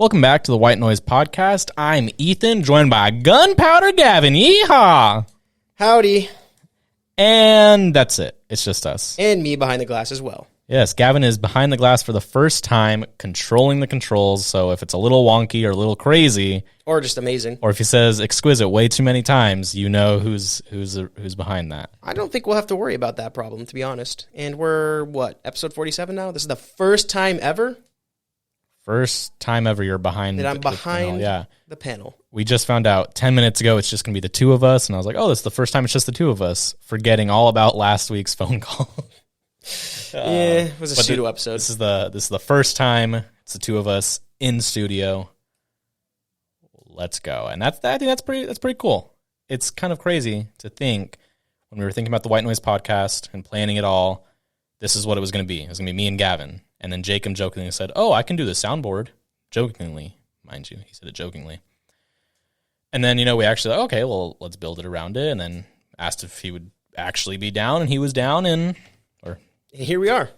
Welcome back to the White Noise Podcast. I'm Ethan, joined by Gunpowder Gavin. Yeehaw! Howdy. And that's it. It's just us. And me behind the glass as well. Yes, Gavin is behind the glass for the first time, controlling the controls. So if it's a little wonky or a little crazy, or just amazing, or if he says exquisite way too many times, you know who's behind that. I don't think we'll have to worry about that problem, to be honest. And we're, episode 47 now? This is the first time ever? First time ever you're behind that I'm behind the panel. We just found out 10 minutes ago it's just going to be the two of us, and I was like, oh, this is the first time it's just the two of us, forgetting all about last week's phone call. It was a pseudo episode. This is the first time it's the two of us in studio. Let's go. And I think that's pretty cool. It's kind of crazy to think when we were thinking about the White Noise Podcast and planning it all, this is what it was going to be. It was going to be me and Gavin. And then Jacob jokingly said, oh, I can do the soundboard. Jokingly, mind you. He said it jokingly. And then, we actually, okay, well, let's build it around it. And then asked if he would actually be down, and he was down, and here we are.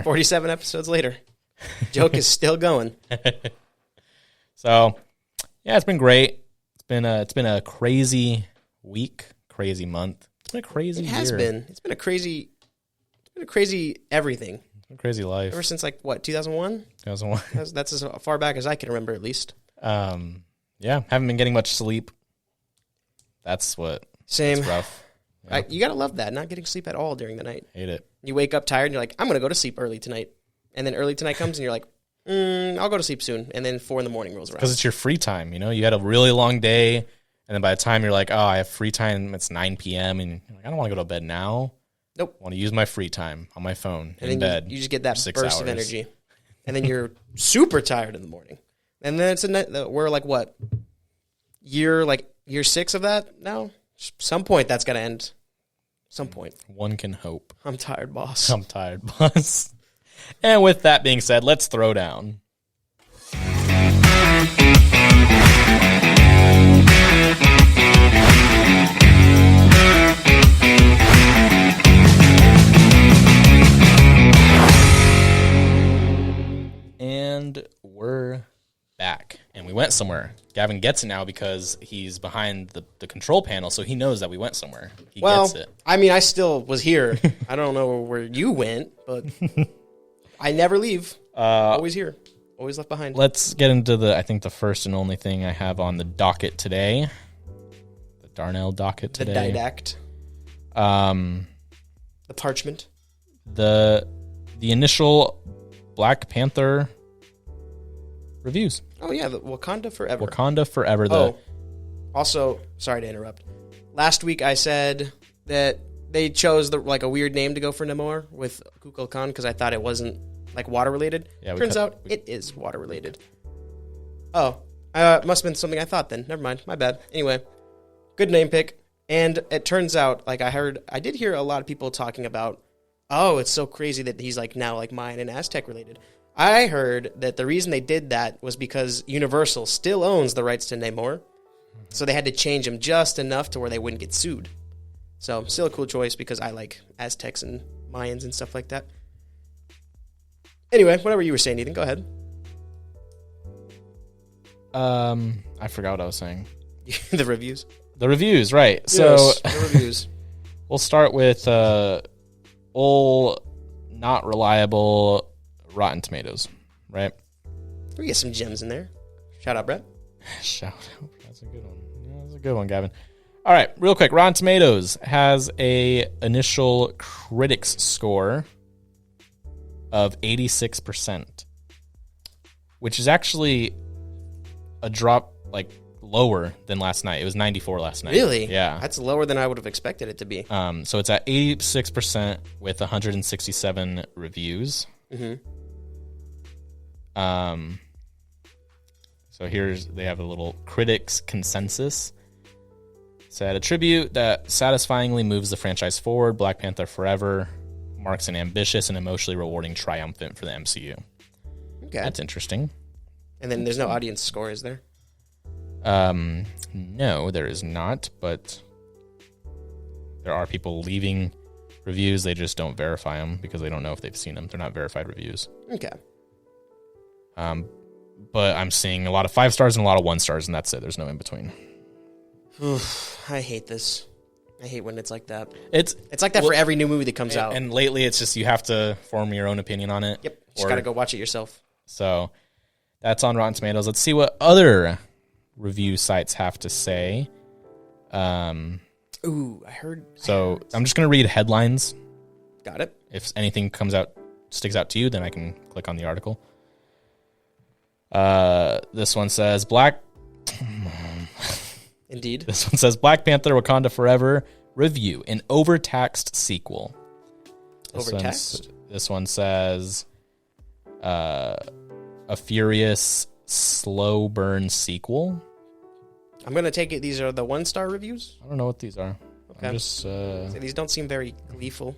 47 episodes later. Joke is still going. So, yeah, it's been great. It's been a crazy week, crazy month. It's been a crazy year. It has been. It's been a crazy everything. Crazy life. Ever since 2001? 2001. That's as far back as I can remember, at least. Yeah, haven't been getting much sleep. That's what. Same. It's rough. Yeah. You gotta love that, not getting sleep at all during the night. Hate it. You wake up tired and you're like, I'm gonna go to sleep early tonight. And then early tonight comes and you're like, I'll go to sleep soon. And then 4 a.m. rolls around. Because it's your free time, You had a really long day, and then by the time you're like, oh, I have free time, it's 9 p.m., and you're like, I don't want to go to bed now. Nope. I want to use my free time on my phone and in then bed. You just get that burst hours of energy. And then you're super tired in the morning. And then we're year 6 of that now. Some point that's got to end. Some point. One can hope. I'm tired, boss. I'm tired, boss. And with that being said, let's throw down. And we're back. And we went somewhere. Gavin gets it now because he's behind the control panel, so he knows that we went somewhere. He gets it. I mean, I still was here. I don't know where you went, but I never leave. Always here. Always left behind. Let's get into the first and only thing I have on the docket today. The Darnell docket today. The didact. The parchment. The initial Black Panther reviews. Oh, yeah, the Wakanda Forever. Wakanda Forever. Also, sorry to interrupt. Last week I said that they chose a weird name to go for Namor with Kukulkan because I thought it wasn't water related. Yeah, Turns out it is water related. Oh, must have been something I thought then. Never mind, my bad. Anyway, good name pick. And it turns out, I did hear a lot of people talking about, oh, it's so crazy that he's now Mayan and Aztec related. I heard that the reason they did that was because Universal still owns the rights to Namor, so they had to change him just enough to where they wouldn't get sued. So, still a cool choice because I like Aztecs and Mayans and stuff like that. Anyway, whatever you were saying, Ethan, go ahead. I forgot what I was saying. The reviews? The reviews, right. Yes, so, the reviews. We'll start with old, not reliable Rotten Tomatoes, right? We get some gems in there. Shout out, Brett. Shout out. That's a good one. Yeah, that's a good one, Gavin. All right, real quick. Rotten Tomatoes has a initial critics score of 86%, which is actually a drop lower than last night. It was 94 last night. Really? Yeah. That's lower than I would have expected it to be. So it's at 86% with 167 reviews. Mm-hmm. So they have a little critics consensus. Said a tribute that satisfyingly moves the franchise forward. Black Panther Forever marks an ambitious and emotionally rewarding triumphant for the MCU. Okay. That's interesting. And then there's no audience score, is there? No, there is not, but there are people leaving reviews. They just don't verify them because they don't know if they've seen them. They're not verified reviews. Okay. but I'm seeing a lot of 5 stars and a lot of 1 stars, and that's it. There's no in between. I hate this. I hate when it's like that. It's like that for every new movie that comes out. And lately, it's just you have to form your own opinion on it. Yep. Just got to go watch it yourself. So that's on Rotten Tomatoes. Let's see what other review sites have to say. Ooh, I heard. So I'm just going to read headlines. Got it. If anything sticks out to you, then I can click on the article. This one says Indeed. This one says Black Panther Wakanda Forever review, an overtaxed sequel. Overtaxed? This one says a furious slow burn sequel. I'm going to take it these are the 1-star reviews? I don't know what these are. Okay. These don't seem very gleeful.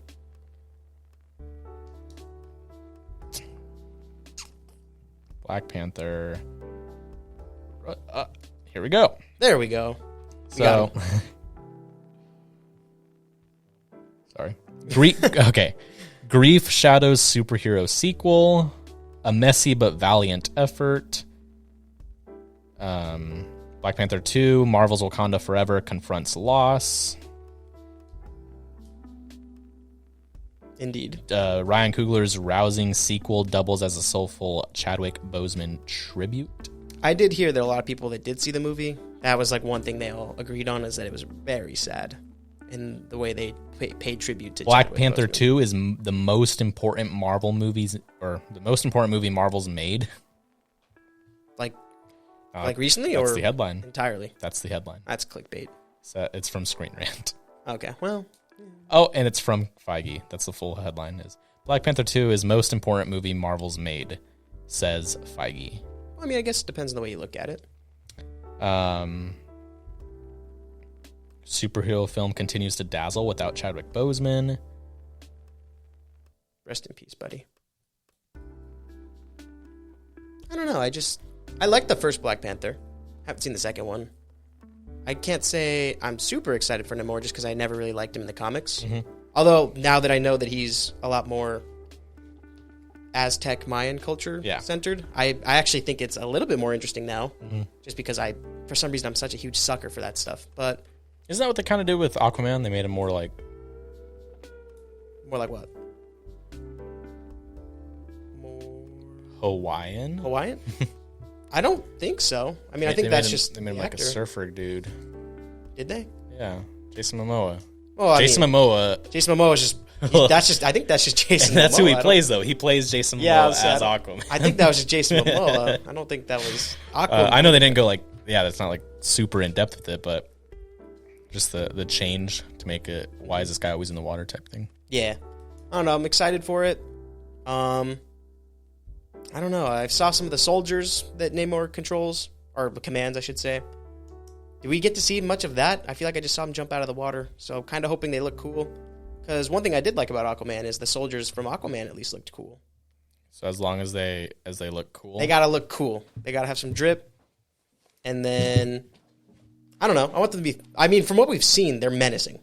Black Panther. Here we go. There we go. So, sorry. Okay. Grief Shadows superhero sequel. A messy but valiant effort. Black Panther 2. Marvel's Wakanda Forever confronts loss. Indeed. Ryan Coogler's rousing sequel doubles as a soulful Chadwick Boseman tribute. I did hear that a lot of people that did see the movie, that was like one thing they all agreed on, is that it was very sad in the way they paid tribute to Black Chadwick Panther Boseman. 2 is the most important Marvel movies, or the most important movie Marvel's made. Like recently, that's or the headline. Entirely? That's the headline. That's clickbait. So it's from Screen Rant. Okay, well. Oh, and it's from Feige. That's the full headline. Is Black Panther 2 is most important movie Marvel's made, says Feige. I mean, I guess it depends on the way you look at it. Superhero film continues to dazzle without Chadwick Boseman. Rest in peace, buddy. I don't know. I like the first Black Panther. Haven't seen the second one. I can't say I'm super excited for Namor just because I never really liked him in the comics. Mm-hmm. Although, now that I know that he's a lot more Aztec Mayan culture centered, I actually think it's a little bit more interesting now. Mm-hmm. Just because for some reason, I'm such a huge sucker for that stuff. But isn't that what they kind of did with Aquaman? They made him more like... More like what? Hawaiian? Hawaiian? I don't think so. I mean, I think that's just they made him like a surfer dude. Did they? Yeah, Jason Momoa. Well, Jason Momoa is just. I think that's just Jason. And that's Momoa. who he plays, though. He plays Jason Momoa as Aquaman. I think that was just Jason Momoa. I don't think that was Aquaman. I know they didn't go like, that's not like super in depth with it, but just the change to make it. Why is this guy always in the water type thing? Yeah, I don't know. I'm excited for it. I don't know. I saw some of the soldiers that Namor controls, or commands, I should say. Did we get to see much of that? I feel like I just saw him jump out of the water, so I'm kind of hoping they look cool. Because one thing I did like about Aquaman is the soldiers from Aquaman at least looked cool. So as long as they look cool, they gotta look cool. They gotta have some drip, and then I don't know. I want them to be. I mean, from what we've seen, they're menacing.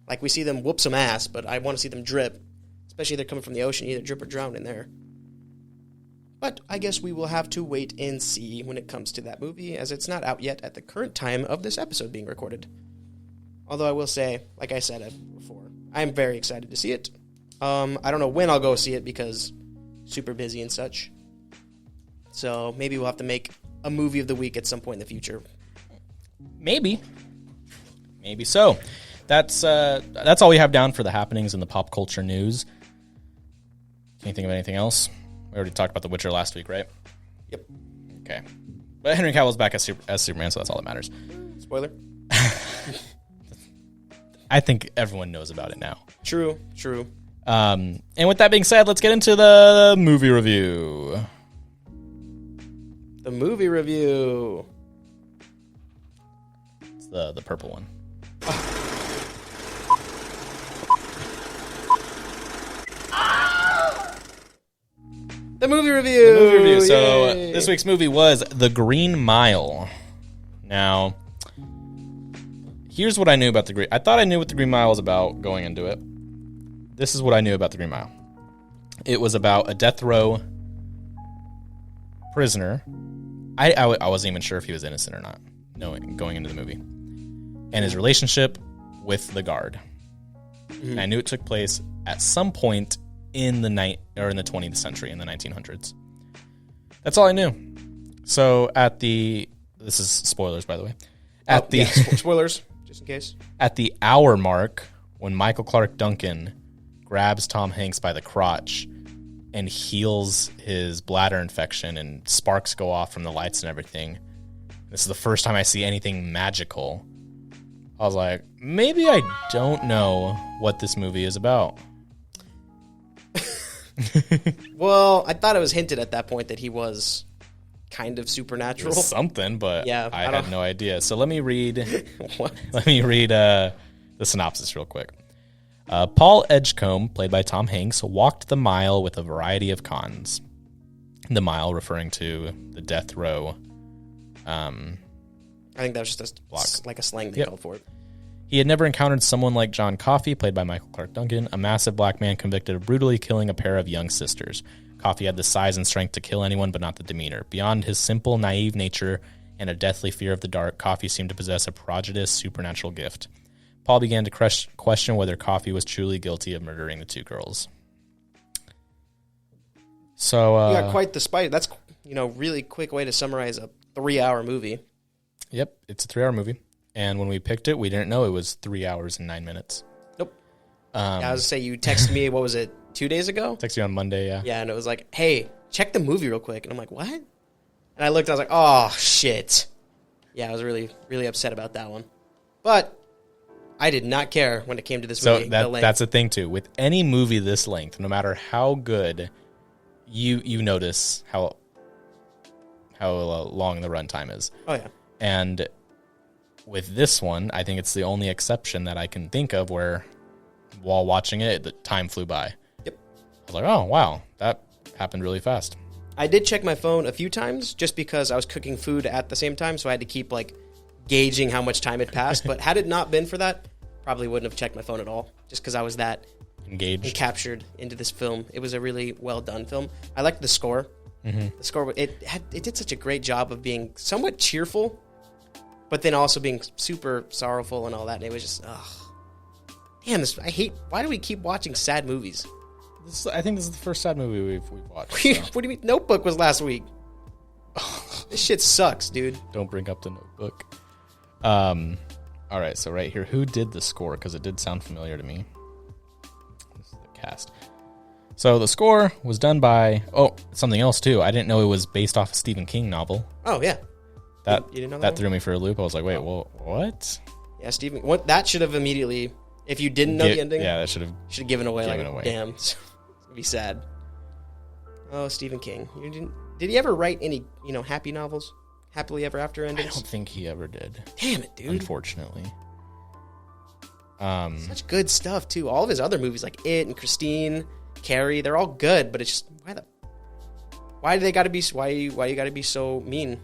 Like we see them whoop some ass, but I want to see them drip, especially if they're coming from the ocean. Either drip or drown in there. But I guess we will have to wait and see when it comes to that movie, as it's not out yet at the current time of this episode being recorded. Although I will say, like I said before, I'm very excited to see it. I don't know when I'll go see it because super busy and such. So maybe we'll have to make a movie of the week at some point in the future. Maybe so. That's all we have down for the happenings in the pop culture news. Can you think of anything else? We already talked about The Witcher last week, right? Yep. Okay. But Henry Cavill's back as Superman, so that's all that matters. Spoiler. I think everyone knows about it now. True. And with that being said, let's get into the movie review. The movie review. It's the purple one. The movie review. So this week's movie was The Green Mile. Now, here's what I knew about I thought I knew what The Green Mile was about going into it. This is what I knew about The Green Mile. It was about a death row prisoner. I wasn't even sure if he was innocent or not, going into the movie. And his relationship with the guard. And I knew it took place at some point in the 20th century, in the 1900s. That's all I knew. So this is spoilers, by the way. Spoilers, just in case. At the hour mark, when Michael Clark Duncan grabs Tom Hanks by the crotch and heals his bladder infection and sparks go off from the lights and everything, this is the first time I see anything magical. I was like, maybe I don't know what this movie is about. Well, I thought it was hinted at that point that he was kind of supernatural. Something, but yeah, I had no idea. So let me read the synopsis real quick. Paul Edgecombe, played by Tom Hanks, walked the mile with a variety of cons. The mile referring to the death row. I think that was just a slang they called for it. He had never encountered someone like John Coffey, played by Michael Clark Duncan, a massive black man convicted of brutally killing a pair of young sisters. Coffey had the size and strength to kill anyone, but not the demeanor. Beyond his simple, naive nature and a deathly fear of the dark, Coffey seemed to possess a prodigious supernatural gift. Paul began to question whether Coffey was truly guilty of murdering the two girls. So, you got quite the spice. That's, really quick way to summarize a 3-hour movie. Yep, it's a 3-hour movie. And when we picked it, we didn't know it was 3 hours and 9 minutes. Nope. I was going to say, you texted me, what was it, 2 days ago? Texted you on Monday, yeah. Yeah, and it was like, hey, check the movie real quick. And I'm like, what? And I looked, I was like, oh, shit. Yeah, I was really, really upset about that one. But I did not care when it came to this movie. So that's the thing, too. With any movie this length, no matter how good, you notice how long the runtime is. Oh, yeah. And with this one, I think it's the only exception that I can think of where, while watching it, the time flew by. Yep. I was like, oh, wow, that happened really fast. I did check my phone a few times just because I was cooking food at the same time, so I had to keep, gauging how much time had passed. But had it not been for that, probably wouldn't have checked my phone at all, just because I was that engaged and captured into this film. It was a really well-done film. I liked the score. Mm-hmm. The score, it did such a great job of being somewhat cheerful, but then also being super sorrowful and all that. And it was just, damn, why do we keep watching sad movies? I think this is the first sad movie we've watched. So. What do you mean? Notebook was last week. This shit sucks, dude. Don't bring up the Notebook. All right, so right here, who did the score? Because it did sound familiar to me. This is the cast. So the score was done by, something else too. I didn't know it was based off a Stephen King novel. Oh, yeah. You didn't know that threw me for a loop. I was like, wait, well, what? Yeah, Stephen, that should have immediately, if you didn't know the ending, that should have given away. Damn, it's gonna be sad. Oh, Stephen King. Did he ever write any, happy novels? Happily Ever After endings? I don't think he ever did. Damn it, dude. Unfortunately. Such good stuff too. All of his other movies, like It and Christine, Carrie, they're all good, but it's just why do they gotta be? Why you gotta be so mean?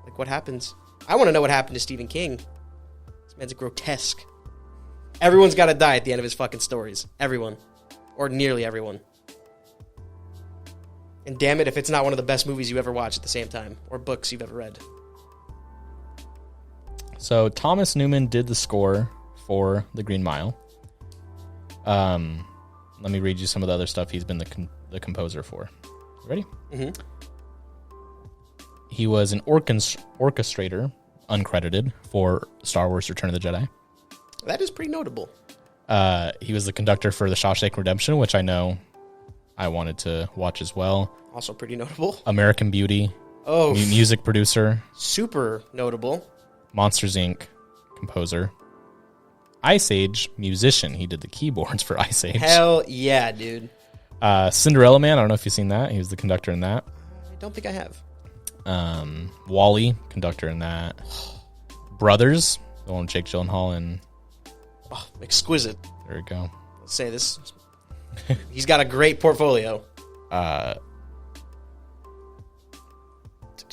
Like, what happens? I want to know what happened to Stephen King. This man's grotesque. Everyone's got to die at the end of his fucking stories. Everyone. Or nearly everyone. And damn it if it's not one of the best movies you ever watched at the same time. Or books you've ever read. So, Thomas Newman did the score for The Green Mile. Let me read you some of the other stuff he's been the composer for. You ready? Mm-hmm. He was an orchestrator, uncredited, for Star Wars Return of the Jedi. That is pretty notable. He was the conductor for The Shawshank Redemption, which I know I wanted to watch as well. Also pretty notable. American Beauty. Oh. Music producer. Super notable. Monsters, Inc. composer. Ice Age musician. He did the keyboards for Ice Age. Hell yeah, dude. Cinderella Man. I don't know if you've seen that. He was the conductor in that. I don't think I have. Wall-E, conductor in that. Brothers, the one with Jake Gyllenhaal and... Oh, exquisite. There we go. Let's say this. He's got a great portfolio. And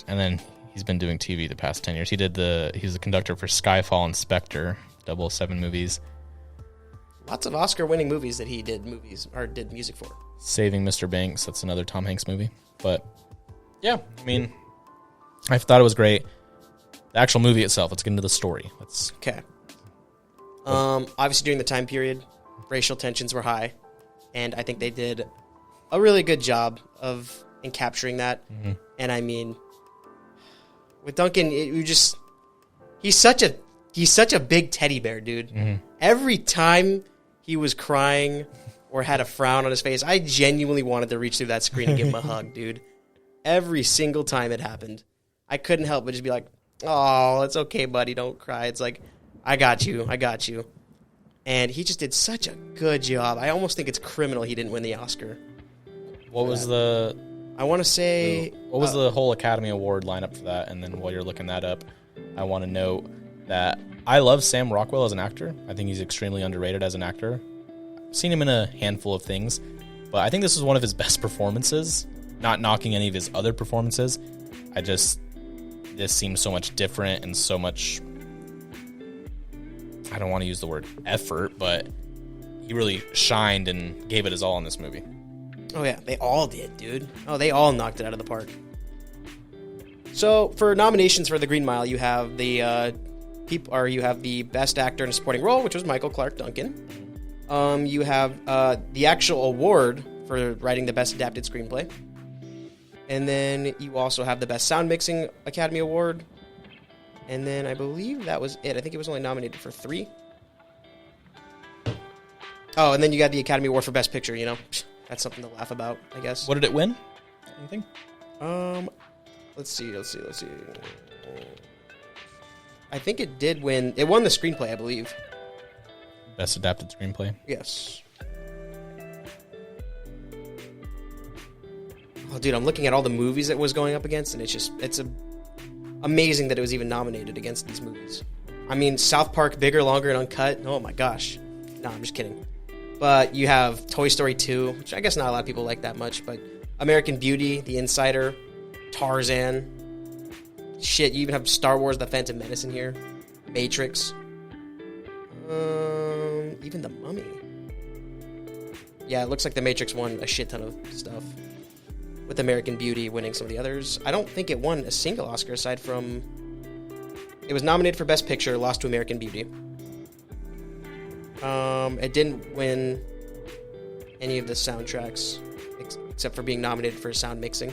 then he's been doing TV the past 10 years. He's the conductor for Skyfall and Spectre, 007 movies. Lots of Oscar-winning movies that he did music for. Saving Mr. Banks, that's another Tom Hanks movie. But, yeah, I mean... I thought it was great. The actual movie itself, let's get into the story. Okay. Obviously, during the time period, racial tensions were high, and I think they did a really good job in capturing that. Mm-hmm. And I mean, with Duncan, he's such a big teddy bear, dude. Mm-hmm. Every time he was crying or had a frown on his face, I genuinely wanted to reach through that screen and give him a hug, dude. Every single time it happened, I couldn't help but just be like, "Oh, it's okay, buddy. Don't cry." It's like, I got you. And he just did such a good job. I almost think it's criminal he didn't win the Oscar. What was the... I want to say... What was the whole Academy Award lineup for that? And then while you're looking that up, I want to note that I love Sam Rockwell as an actor. I think he's extremely underrated as an actor. I've seen him in a handful of things, but I think this was one of his best performances. Not knocking any of his other performances. This seems so much different and so much... I don't want to use the word effort, but he really shined and gave it his all in this movie. Oh yeah, they all did, dude. Oh, they all knocked it out of the park. So for nominations for the Green Mile, you have the Best Actor in a Supporting Role, which was Michael Clarke Duncan. You have the actual award for writing the Best Adapted Screenplay, and then you also have the Best Sound Mixing Academy Award. And then I believe that was it. I think it was only nominated for 3. Oh, and then you got the Academy Award for Best Picture, you know. That's something to laugh about, I guess. What did it win? Anything? Let's see. I think it did win. It won the screenplay, I believe. Best Adapted Screenplay? Yes. Oh, dude, I'm looking at all the movies it was going up against, and it's amazing that it was even nominated against these movies. I mean, South Park, Bigger, Longer, and Uncut. Oh my gosh. No, I'm just kidding. But you have Toy Story 2, which I guess not a lot of people like that much, but American Beauty, The Insider, Tarzan. Shit, you even have Star Wars, The Phantom Menace in here. Matrix. Even The Mummy. Yeah, it looks like The Matrix won a shit ton of stuff, with American Beauty winning some of the others. I don't think it won a single Oscar aside from... It was nominated for Best Picture, lost to American Beauty. It didn't win any of the soundtracks, except for being nominated for sound mixing.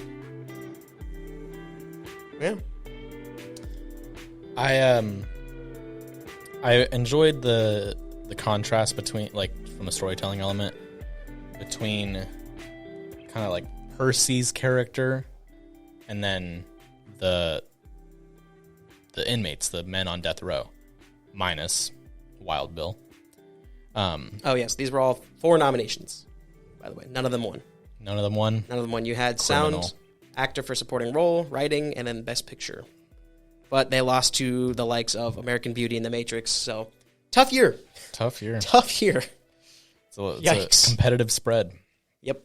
Yeah. I enjoyed the contrast between, like, from a storytelling element, between kind of like Percy's character and then the inmates, the men on death row, minus Wild Bill. Oh yes, these were all 4 nominations, by the way. None of them won. You had sound, actor for supporting role, writing, and then Best Picture. But they lost to the likes of American Beauty and The Matrix, so tough year. Tough year. It's a competitive spread. Yep.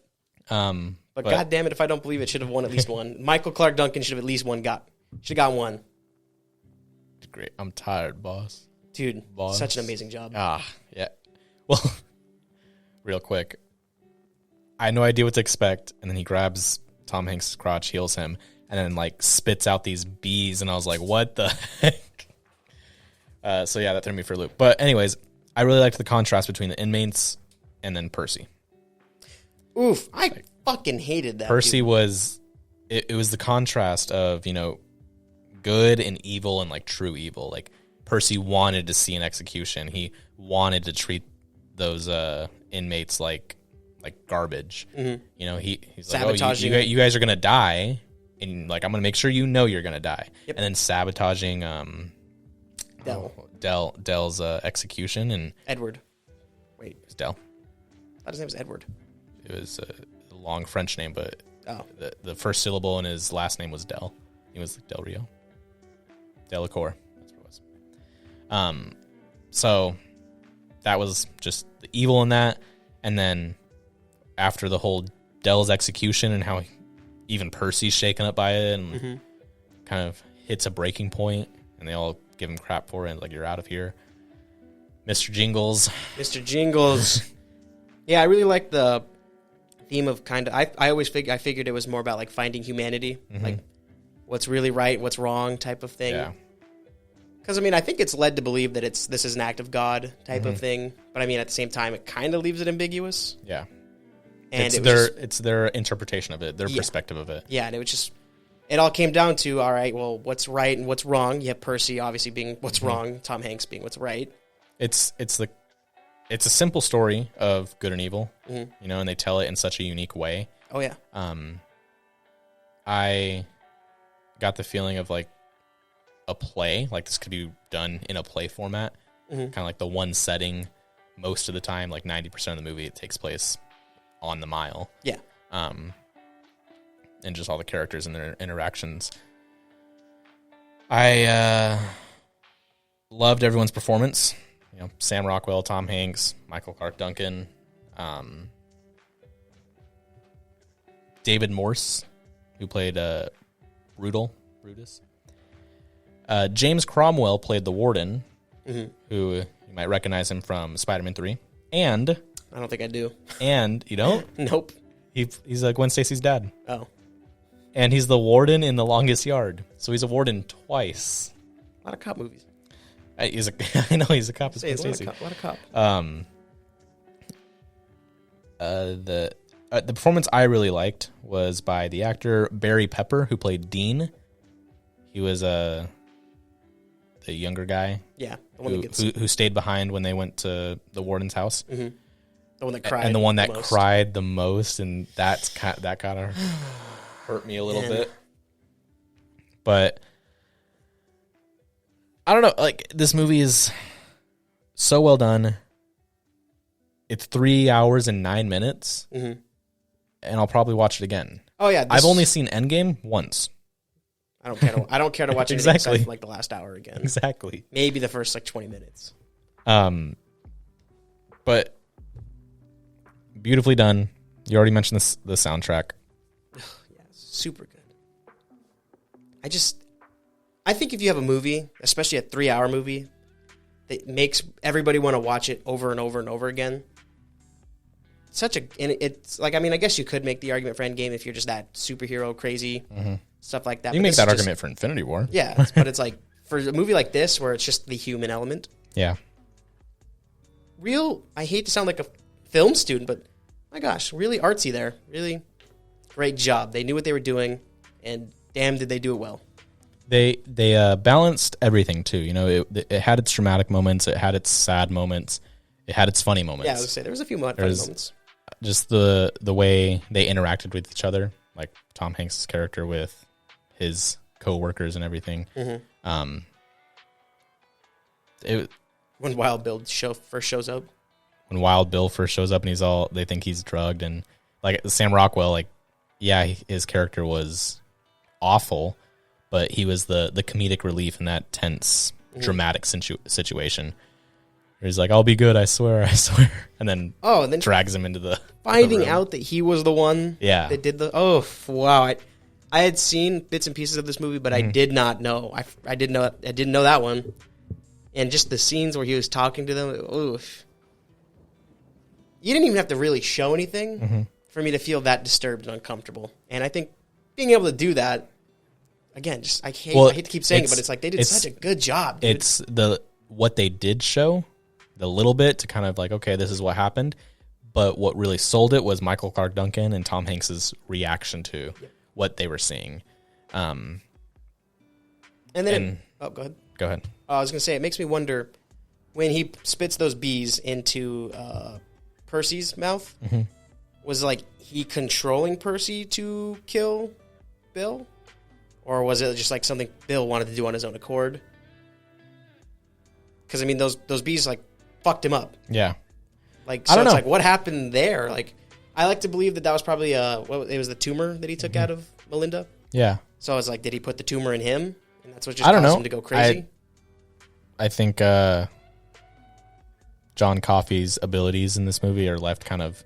But God damn it, if I don't believe it, should have won at least one. Michael Clarke Duncan should have at least should have got one. Great. I'm tired, boss. Dude, such an amazing job. Yeah. Well, real quick, I had no idea what to expect, and then he grabs Tom Hanks' crotch, heals him, and then, like, spits out these bees, and I was like, what the heck? So, yeah, that threw me for a loop. But anyways, I really liked the contrast between the inmates and then Percy. Oof, I fucking hated that. Percy was... It was the contrast of, you know, good and evil and, like, true evil. Like, Percy wanted to see an execution. He wanted to treat those inmates like garbage. Mm-hmm. You know, he's like, sabotaging. You guys are gonna die, and like I'm gonna make sure you know you're gonna die. Yep. And then sabotaging Dell's execution and Edward. Wait, it was Dell. I thought his name was Edward. It was a long French name, but the first syllable in his last name was Dell. He was Del Rio, Delacour. That's what it was. So that was just the evil in that. And then after the whole Dell's execution and how even Percy's shaken up by it and kind of hits a breaking point, and they all give him crap for it, and like, you're out of here. Mr. Jingles. Yeah, I really like the theme of kind of... I always figured it was more about like finding humanity. Mm-hmm. Like what's really right, what's wrong type of thing. Yeah. Because, I mean, I think it's led to believe that this is an act of God type of thing. But, I mean, at the same time, it kind of leaves it ambiguous. Yeah. And it's their interpretation of it, their perspective of it. Yeah, and it all came down to, all right, well, what's right and what's wrong? You have Percy obviously being what's wrong, Tom Hanks being what's right. It's a simple story of good and evil, and they tell it in such a unique way. Oh, yeah. I got the feeling of like a play, like this could be done in a play format, kind of like the one setting most of the time, like 90% of the movie, it takes place on the mile. Yeah. And just all the characters and their interactions. I loved everyone's performance. Sam Rockwell, Tom Hanks, Michael Clark Duncan, David Morse, who played Brutus. James Cromwell played the Warden, who you might recognize him from Spider-Man 3. And I don't think I do. And you don't? Nope. He's Gwen Stacy's dad. Oh. And he's the Warden in The Longest Yard. So he's a Warden twice. A lot of cop movies. I know he's a cop. A lot of cop. The performance I really liked was by the actor Barry Pepper, who played Dean. He was the younger guy. Yeah, the one who stayed behind when they went to the Warden's house. Mm-hmm. The one that cried, and the one that cried the most, and that kind of hurt me a little bit. But I don't know. Like, this movie is so well done. It's 3 hours and 9 minutes, and I'll probably watch it again. Oh yeah, I've only seen Endgame once. I don't care to watch it exactly. Except like the last hour again. Exactly. Maybe the first 20 minutes. But beautifully done. You already mentioned the soundtrack. Yeah, super good. I think if you have a movie, especially a 3-hour movie, that makes everybody want to watch it over and over and over again. It's like, I mean, I guess you could make the argument for Endgame if you're just that superhero crazy, stuff like that. You can make that argument for Infinity War. Yeah, but it's like, for a movie like this, where it's just the human element. Yeah. I hate to sound like a film student, but my gosh, really artsy there. Really great job. They knew what they were doing, and damn, did they do it well. They balanced everything too. It had its dramatic moments, it had its sad moments, it had its funny moments. Yeah, I was gonna say there was a few funny moments. Just the way they interacted with each other, like Tom Hanks' character with his co-workers and everything. When Wild Bill first shows up. When Wild Bill first shows up, and they think he's drugged, and like Sam Rockwell, like, yeah, his character was awful, but he was the comedic relief in that tense, dramatic situation. He's like, "I'll be good, I swear," and then drags him into the finding out that he was the one that did the. Oh wow! I had seen bits and pieces of this movie, but I did not know. I didn't know that one, and just the scenes where he was talking to them. Oof. You didn't even have to really show anything for me to feel that disturbed and uncomfortable. And I think being able to do that, again, just I hate to keep saying it, but it's like they did such a good job. Dude. It's what they did show, the little bit to kind of like, okay, this is what happened. But what really sold it was Michael Clark Duncan and Tom Hanks' reaction to what they were seeing. Go ahead. Go ahead. I was going to say, it makes me wonder when he spits those bees into Percy's mouth, was like he controlling Percy to kill Bill? Or was it just like something Bill wanted to do on his own accord? Because, I mean, those bees like fucked him up. Yeah. Like, so it's like, what happened there? Like, I like to believe that was probably it was the tumor that he took out of Melinda. Yeah. So I was like, did he put the tumor in him? And that's what just caused him to go crazy? I think John Coffey's abilities in this movie are left kind of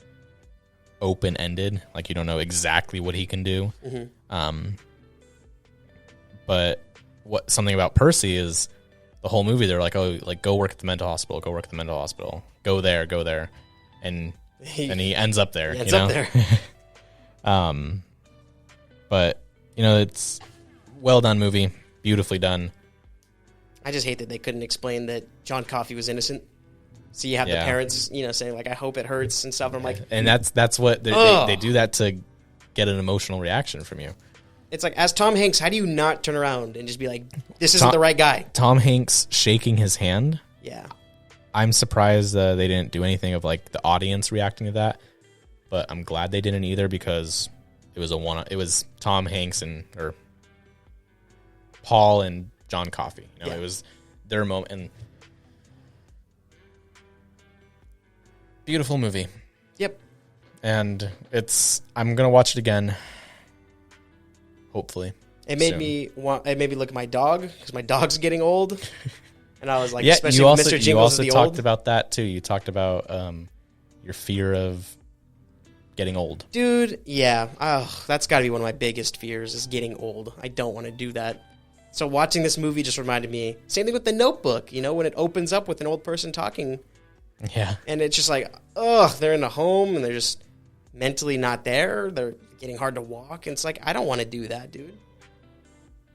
open-ended. Like, you don't know exactly what he can do. But something about Percy is the whole movie, they're like, oh, like, go work at the mental hospital, go there. And he ends up there. Up there. But, it's well done movie, beautifully done. I just hate that they couldn't explain that John Coffey was innocent. So you have the parents, saying like, "I hope it hurts" and stuff. I'm like, and that's what they do that to get an emotional reaction from you. It's like, as Tom Hanks, how do you not turn around and just be like, "This isn't the right guy"? Tom Hanks shaking his hand. Yeah, I'm surprised they didn't do anything of like the audience reacting to that, but I'm glad they didn't either because it was Tom Hanks or Paul and John Coffey. It was their moment. And beautiful movie. Yep. And I'm gonna watch it again. Hopefully. It made me look at my dog because my dog's getting old. And I was like, yeah, especially with Mr. Jingles you also is the talked old. about that too. You talked about your fear of getting old. Dude, yeah. Oh, that's got to be one of my biggest fears is getting old. I don't want to do that. So watching this movie just reminded me. Same thing with The Notebook, when it opens up with an old person talking. Yeah. And it's just like, they're in a home and they're just mentally not there. They're getting hard to walk. And it's like, I don't want to do that, dude.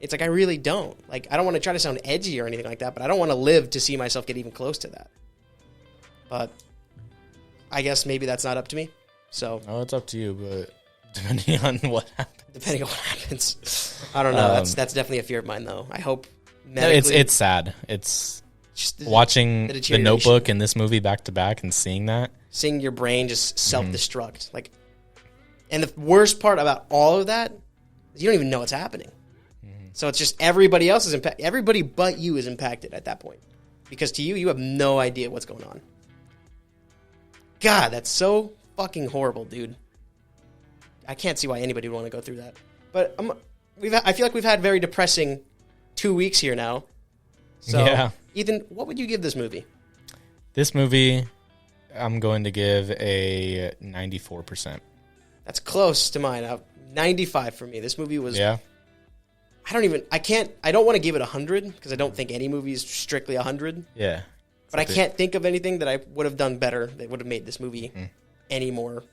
It's like, I really don't. Like, I don't want to try to sound edgy or anything like that, but I don't want to live to see myself get even close to that. But I guess maybe that's not up to me. So. Oh, it's up to you, but depending on what happens. Depending on what happens. I don't know. That's definitely a fear of mine, though. I hope medically. It's sad. It's just watching The Notebook and this movie back to back and seeing that. Seeing your brain just self-destruct. Like, and the worst part about all of that is you don't even know what's happening. So it's just everybody else is impacted. Everybody but you is impacted at that point. Because to you, you have no idea what's going on. God, that's so fucking horrible, dude. I can't see why anybody would want to go through that. But I feel like we've had very depressing 2 weeks here now. So, yeah. Ethan, what would you give this movie? This movie, I'm going to give a 94%. That's close to mine. 95 for me. This movie was... Yeah. I don't want to give it 100 because I don't think any movie is strictly 100. Yeah. But I can't think of anything that I would have done better that would have made this movie any more.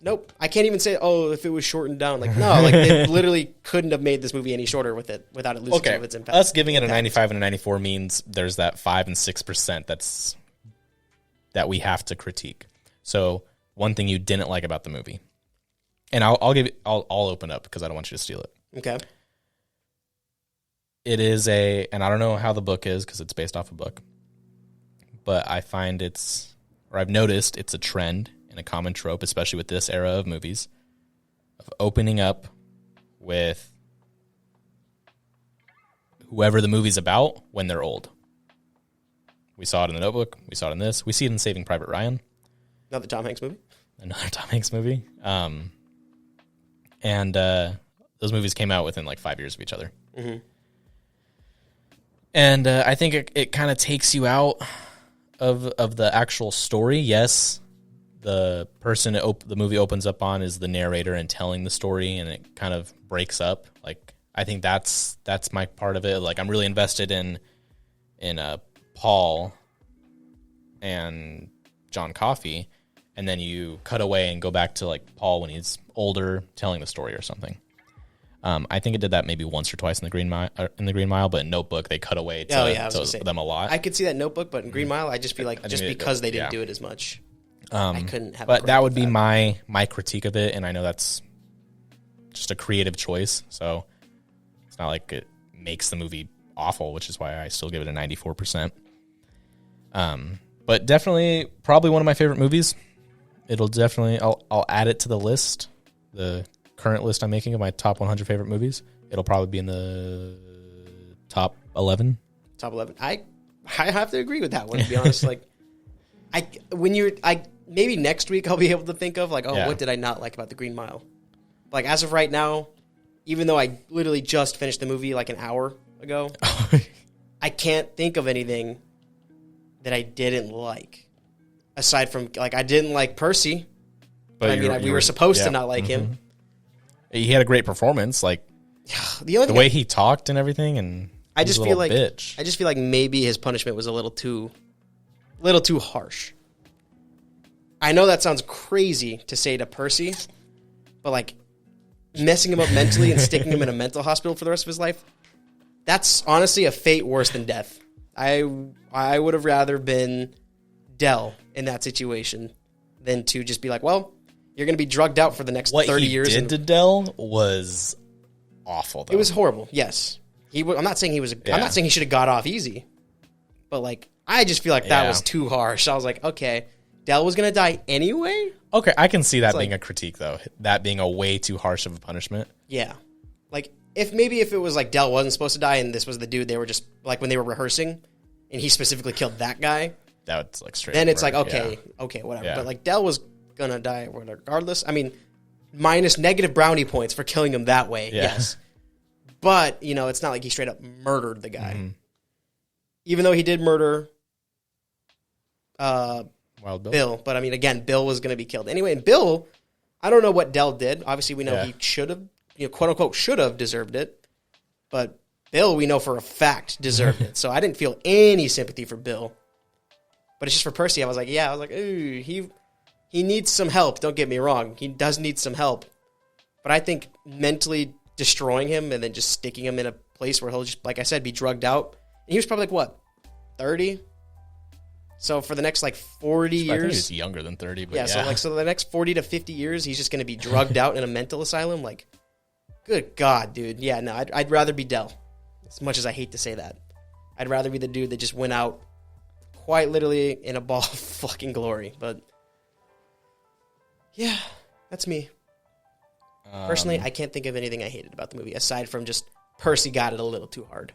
Nope. I can't even say, if it was shortened down. Like, no, like they literally couldn't have made this movie any shorter without it losing some of its impact. Us giving it a 95 and a 94 means there's that 5 and 6% that we have to critique. So one thing you didn't like about the movie. And I'll open up because I don't want you to steal it. Okay. It is and I don't know how the book is because it's based off a book, but I find I've noticed it's a trend and a common trope, especially with this era of movies, of opening up with whoever the movie's about when they're old. We saw it in The Notebook. We saw it in this. We see it in Saving Private Ryan. Another Tom Hanks movie. And those movies came out within like 5 years of each other. Mm-hmm. And I think it kind of takes you out of the actual story. Yes, the person the movie opens up on is the narrator and telling the story, and it kind of breaks up. Like, I think that's my part of it. Like, I'm really invested in Paul and John Coffey, and then you cut away and go back to like Paul when he's older telling the story or something. I think it did that maybe once or twice in the Green Mile, but in Notebook they cut away to them a lot. I could see that in Notebook, but in Green Mile, I just feel like because they didn't do it as much, I couldn't have. But that would be my critique of it, and I know that's just a creative choice, so it's not like it makes the movie awful, which is why I still give it a 94%. But definitely, probably one of my favorite movies. It'll definitely, I'll add it to the list, the current list I'm making of my top 100 favorite movies. It'll probably be in the top 11. Top 11. I have to agree with that one, to be honest. Like, maybe next week I'll be able to think of like, what did I not like about the Green Mile? Like, as of right now, even though I literally just finished the movie like an hour ago, I can't think of anything that I didn't like. Aside from, like, I didn't like Percy. But we were supposed to not like him. He had a great performance, like the way he talked and everything, and I just feel like maybe his punishment was a little too harsh. I know that sounds crazy to say to Percy, but like messing him up mentally and sticking him in a mental hospital for the rest of his life, that's honestly a fate worse than death. I would have rather been Dell in that situation than to just be like, well, you're going to be drugged out for the next 30 years. What he did to Dell was awful, though. It was horrible, yes. I'm not saying I'm not saying he should have got off easy. But, like, I just feel like that was too harsh. I was like, okay, Dell was going to die anyway? Okay, I can see that being a critique, though. That being a way too harsh of a punishment. Yeah. Like, if it was like Dell wasn't supposed to die and this was the dude they were just, like, when they were rehearsing and he specifically killed that guy. That's, like, straight. Then it's like, okay, whatever. Yeah. But, like, Dell was going to die regardless. I mean, minus negative brownie points for killing him that way, yes. But, you know, it's not like he straight up murdered the guy. Mm-hmm. Even though he did murder Wild Bill. But, I mean, again, Bill was going to be killed. Anyway, and Bill, I don't know what Dell did. Obviously, we know he should have, quote-unquote, should have deserved it. But Bill, we know for a fact, deserved it. So I didn't feel any sympathy for Bill. But it's just for Percy. I was like, ooh, he needs some help. Don't get me wrong. He does need some help. But I think mentally destroying him and then just sticking him in a place where he'll just, like I said, be drugged out. And he was probably like, what, 30? So for the next, 40 years. I think he's younger than 30, but yeah. So the next 40 to 50 years, he's just going to be drugged out in a mental asylum? Like, good God, dude. Yeah, no, I'd rather be Dell. As much as I hate to say that. I'd rather be the dude that just went out quite literally in a ball of fucking glory. But, yeah, that's me. Personally, I can't think of anything I hated about the movie, aside from just Percy got it a little too hard.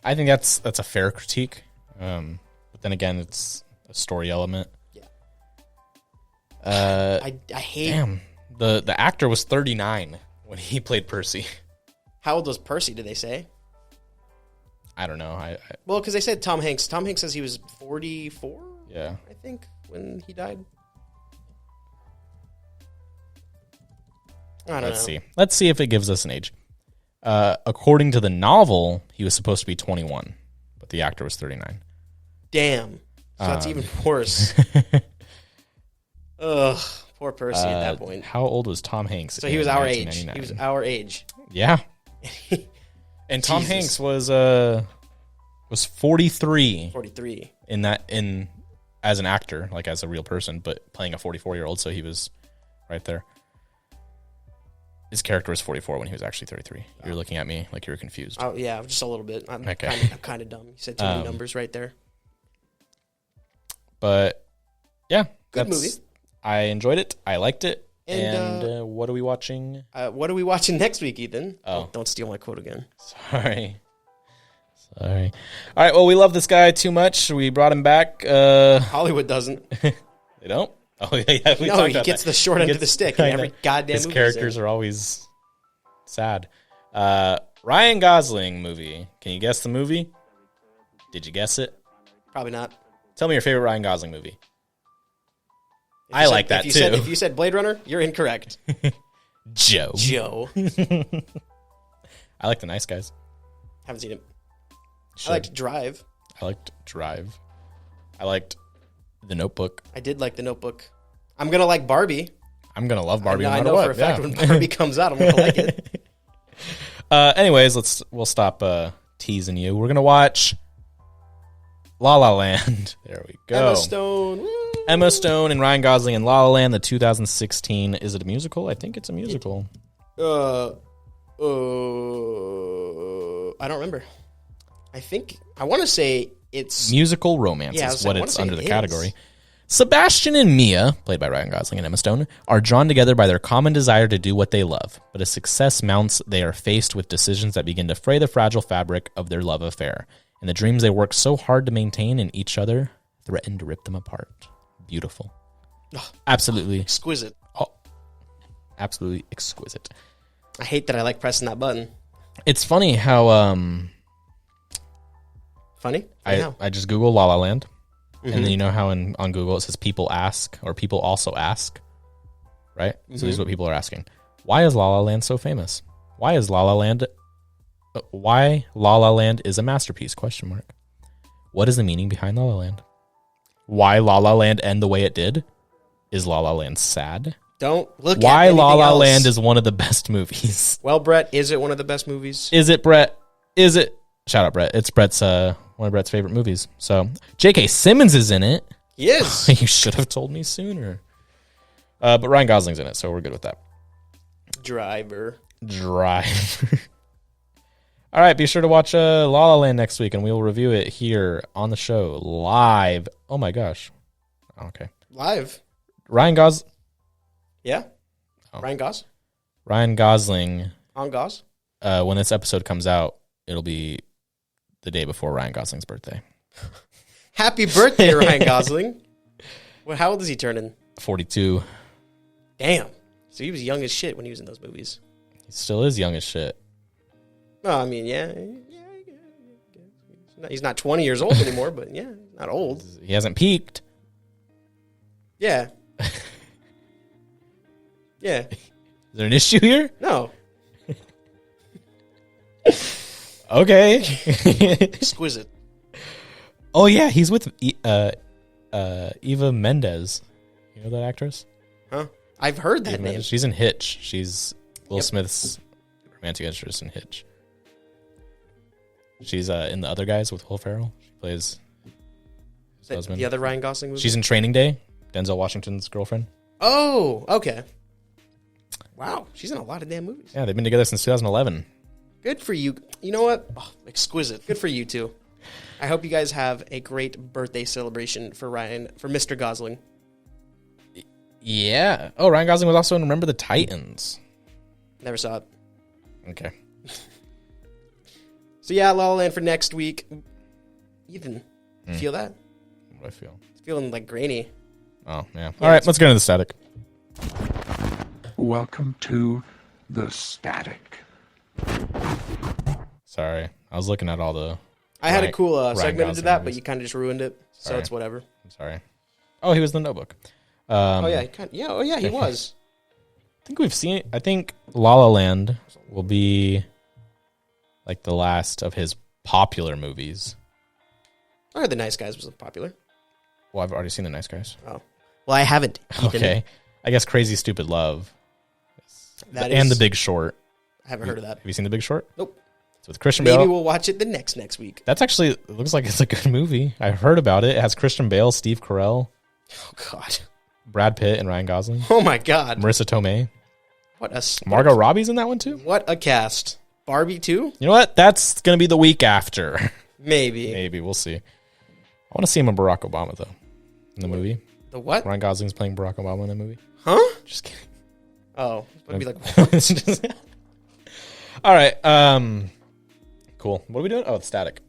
I think that's a fair critique. But then again, it's a story element. Yeah. I hate... Damn. The actor was 39 when he played Percy. How old was Percy, did they say? I don't know. Well, because they said Tom Hanks. Tom Hanks says he was 44? Yeah. I think, when he died. I don't know. Let's see. Let's see if it gives us an age. According to the novel, he was supposed to be 21, but the actor was 39. Damn. So that's even worse. Ugh. Poor Percy at that point. How old was Tom Hanks? So he was our age. He was our age. Yeah. And Tom Hanks was 43. 43. As an actor, like as a real person, but playing a 44-year-old, so he was right there. His character was 44 when he was actually 33. You're looking at me like you were confused. Oh yeah, just a little bit. I'm kind of dumb. You said too many numbers right there. But yeah, good movie. I enjoed it. I liked it. And what are we watching? What are we watching next week, Ethan? Oh, don't steal my quote again. Sorry. All right. Well, we love this guy too much. We brought him back. Hollywood doesn't. They don't. Oh yeah. No, he gets the short end of the stick in every goddamn movie. His characters are always sad. Ryan Gosling movie. Can you guess the movie? Did you guess it? Probably not. Tell me your favorite Ryan Gosling movie. I like that too. If you said Blade Runner, you're incorrect. Joe. I like The Nice Guys. Haven't seen it. I liked Drive. I liked The Notebook. I did like The Notebook. I'm going to like Barbie. I'm going to love Barbie no matter what. I know for a fact when Barbie comes out, I'm going to like it. Anyways, we'll stop teasing you. We're going to watch La La Land. There we go. Emma Stone. Woo. Emma Stone and Ryan Gosling in La La Land, the 2016. Is it a musical? I think it's a musical. I don't remember. I want to say it's... Musical romance is what it's under the category. Sebastian and Mia, played by Ryan Gosling and Emma Stone, are drawn together by their common desire to do what they love. But as success mounts, they are faced with decisions that begin to fray the fragile fabric of their love affair. And the dreams they work so hard to maintain in each other threaten to rip them apart. Beautiful. Absolutely. Exquisite. Oh, absolutely exquisite. I hate that I like pressing that button. It's funny how... Funny? I just Google La La Land. Mm-hmm. And then you know how on Google it says people ask, or people also ask, right? Mm-hmm. So this is what people are asking. Why is La La Land so famous? Why La La Land is a masterpiece, ? What is the meaning behind La La Land? Why La La Land end the way it did? Is La La Land sad? Don't look why at La La else. Land is one of the best movies. Why La La Land is one of the best movies. Well, Brett, is it one of the best movies? Is it, Brett? Is it? Shout out, Brett. It's Brett's one of Brett's favorite movies. So J.K. Simmons is in it. He is. You should have told me sooner. But Ryan Gosling's in it, so we're good with that. Driver. All right, be sure to watch La La Land next week, and we will review it here on the show live. Oh my gosh. Okay. Live. Ryan Gosling. Yeah. Oh. Ryan Gosling. On Gos. When this episode comes out, it'll be the day before Ryan Gosling's birthday. Happy birthday, Ryan Gosling. Well, how old is he turning? 42. Damn. So he was young as shit when he was in those movies. He still is young as shit. No, I mean, yeah. He's not 20 years old anymore, but yeah, not old. He hasn't peaked. Yeah. Yeah. Is there an issue here? No. Okay. Exquisite. Oh yeah, he's with Eva Mendes. You know that actress? Huh? I've heard that Eva name. Mendes. She's in Hitch. She's Will Smith's romantic interest in Hitch. She's in The Other Guys with Will Ferrell. She plays his husband. The other Ryan Gosling movie? She's in Training Day, Denzel Washington's girlfriend. Oh, okay. Wow, she's in a lot of damn movies. Yeah, they've been together since 2011. Good for you. You know what? Oh, exquisite. Good for you two. I hope you guys have a great birthday celebration for Mr. Gosling. Yeah. Oh, Ryan Gosling was also in Remember the Titans. Never saw it. Okay. So yeah, La La Land for next week. Ethan, you feel that? What do I feel? It's feeling like grainy. Oh, yeah. All right, let's get into the static. Welcome to the static. Sorry. I was looking at all the... I had a cool segment into that, movies. but you kind of just ruined it. So Sorry. It's whatever. I'm sorry. Oh, he was in The Notebook. Oh yeah, he was. I think La La Land will be like the last of his popular movies. I heard The Nice Guys was popular. Well, I've already seen The Nice Guys. Oh. Well, I haven't. Ethan. Okay. I guess Crazy Stupid Love. That And is- The Big Short. I haven't heard of that. Have you seen The Big Short? Nope. It's with Christian Maybe Bale. we'll watch it the next week. That's actually, it looks like it's a good movie. I've heard about it. It has Christian Bale, Steve Carell, Oh God. Brad Pitt, and Ryan Gosling. Oh my God. Marissa Tomei. What Margot Robbie's in that one too? What a cast. Barbie too? You know what? That's going to be the week after. Maybe. Maybe. We'll see. I want to see him in Barack Obama, though, in the movie. The what? Ryan Gosling's playing Barack Obama in the movie. Huh? Just kidding. Oh. I'd be like, what? All right. Cool. What are we doing? Oh, it's static.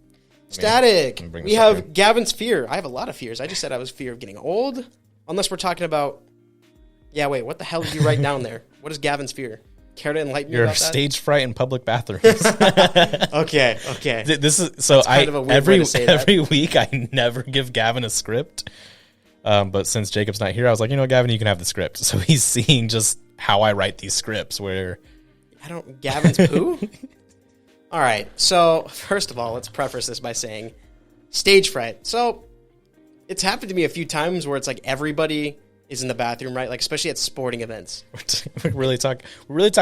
Static. bring We this up have Gavin's fear. I have a lot of fears. I just said I was fear of getting old. Unless we're talking about... Yeah, wait. What the hell did you write down there? What is Gavin's fear? Care to enlighten me Your about that? stage fright in public bathrooms. Okay. This is so. kind of a weird way to say that. Every week I never give Gavin a script, but since Jacob's not here, I was like, you know what, Gavin, you can have the script. So he's seeing just how I write these scripts. Where Gavin's poo? All right. So first of all, let's preface this by saying stage fright. So it's happened to me a few times where it's like everybody is in the bathroom, right? Like especially at sporting events. we're really talking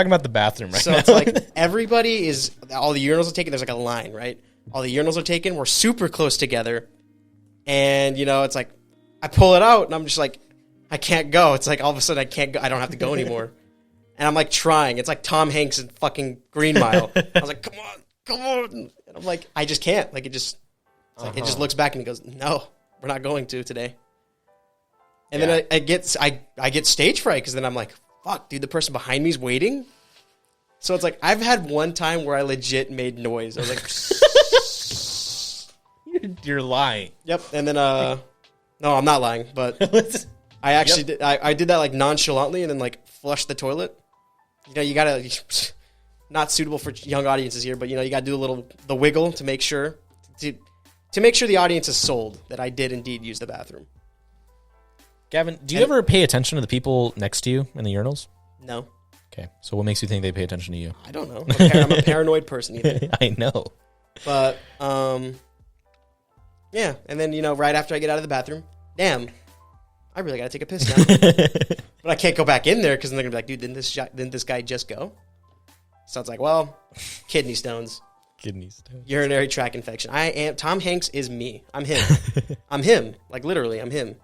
about the bathroom right So now. it's like everybody is, all the urinals are taken. There's like a line, right? All the urinals are taken. We're super close together. And, it's like, I pull it out and I'm just like, I can't go. It's like all of a sudden I can't go. I don't have to go anymore. And I'm like trying. It's like Tom Hanks in fucking Green Mile. I was like, come on. And I'm like, I just can't. Like it just looks back and he goes, no, we're not going to today. And then I get stage fright because then I'm like, fuck, dude, the person behind me is waiting. So it's like I've had one time where I legit made noise. I was like, You're lying. Yep. And then no, I'm not lying, but I actually did. I did that like nonchalantly and then like flushed the toilet. You gotta not suitable for young audiences here, but you gotta do the wiggle to make sure to make sure the audience is sold that I did indeed use the bathroom. Gavin, do you ever pay attention to the people next to you in the urinals? No. Okay, so what makes you think they pay attention to you? I don't know. I'm a paranoid person, Ethan. I know. But, yeah. And then, right after I get out of the bathroom, damn, I really got to take a piss now. But I can't go back in there because then they're going to be like, dude, didn't this guy just go? So it's like, well, kidney stones. Kidney stones. Urinary tract infection. Tom Hanks is me. I'm him. I'm him. Like, literally, I'm him.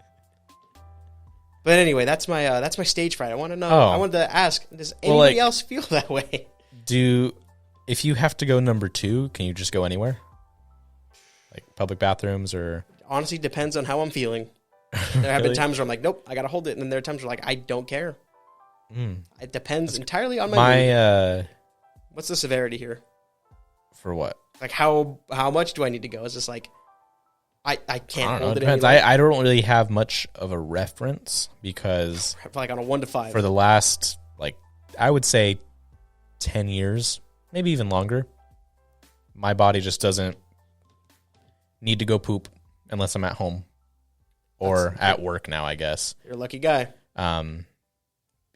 But anyway, that's my stage fright. I want to know. I wanted to ask, does anybody else feel that way? If you have to go number 2, can you just go anywhere? Like public bathrooms or? Honestly, depends on how I'm feeling. There have been times where I'm like, nope, I got to hold it. And then there are times where like, I don't care. It depends entirely on my mood. What's the severity here? For what? Like how much do I need to go? Is this like, I can't hold it depends. anymore? I don't really have much of a reference because like on a 1 to 5 for the last, like, I would say 10 years, maybe even longer, my body just doesn't need to go poop unless I'm at home or at work now, I guess. You're a lucky guy.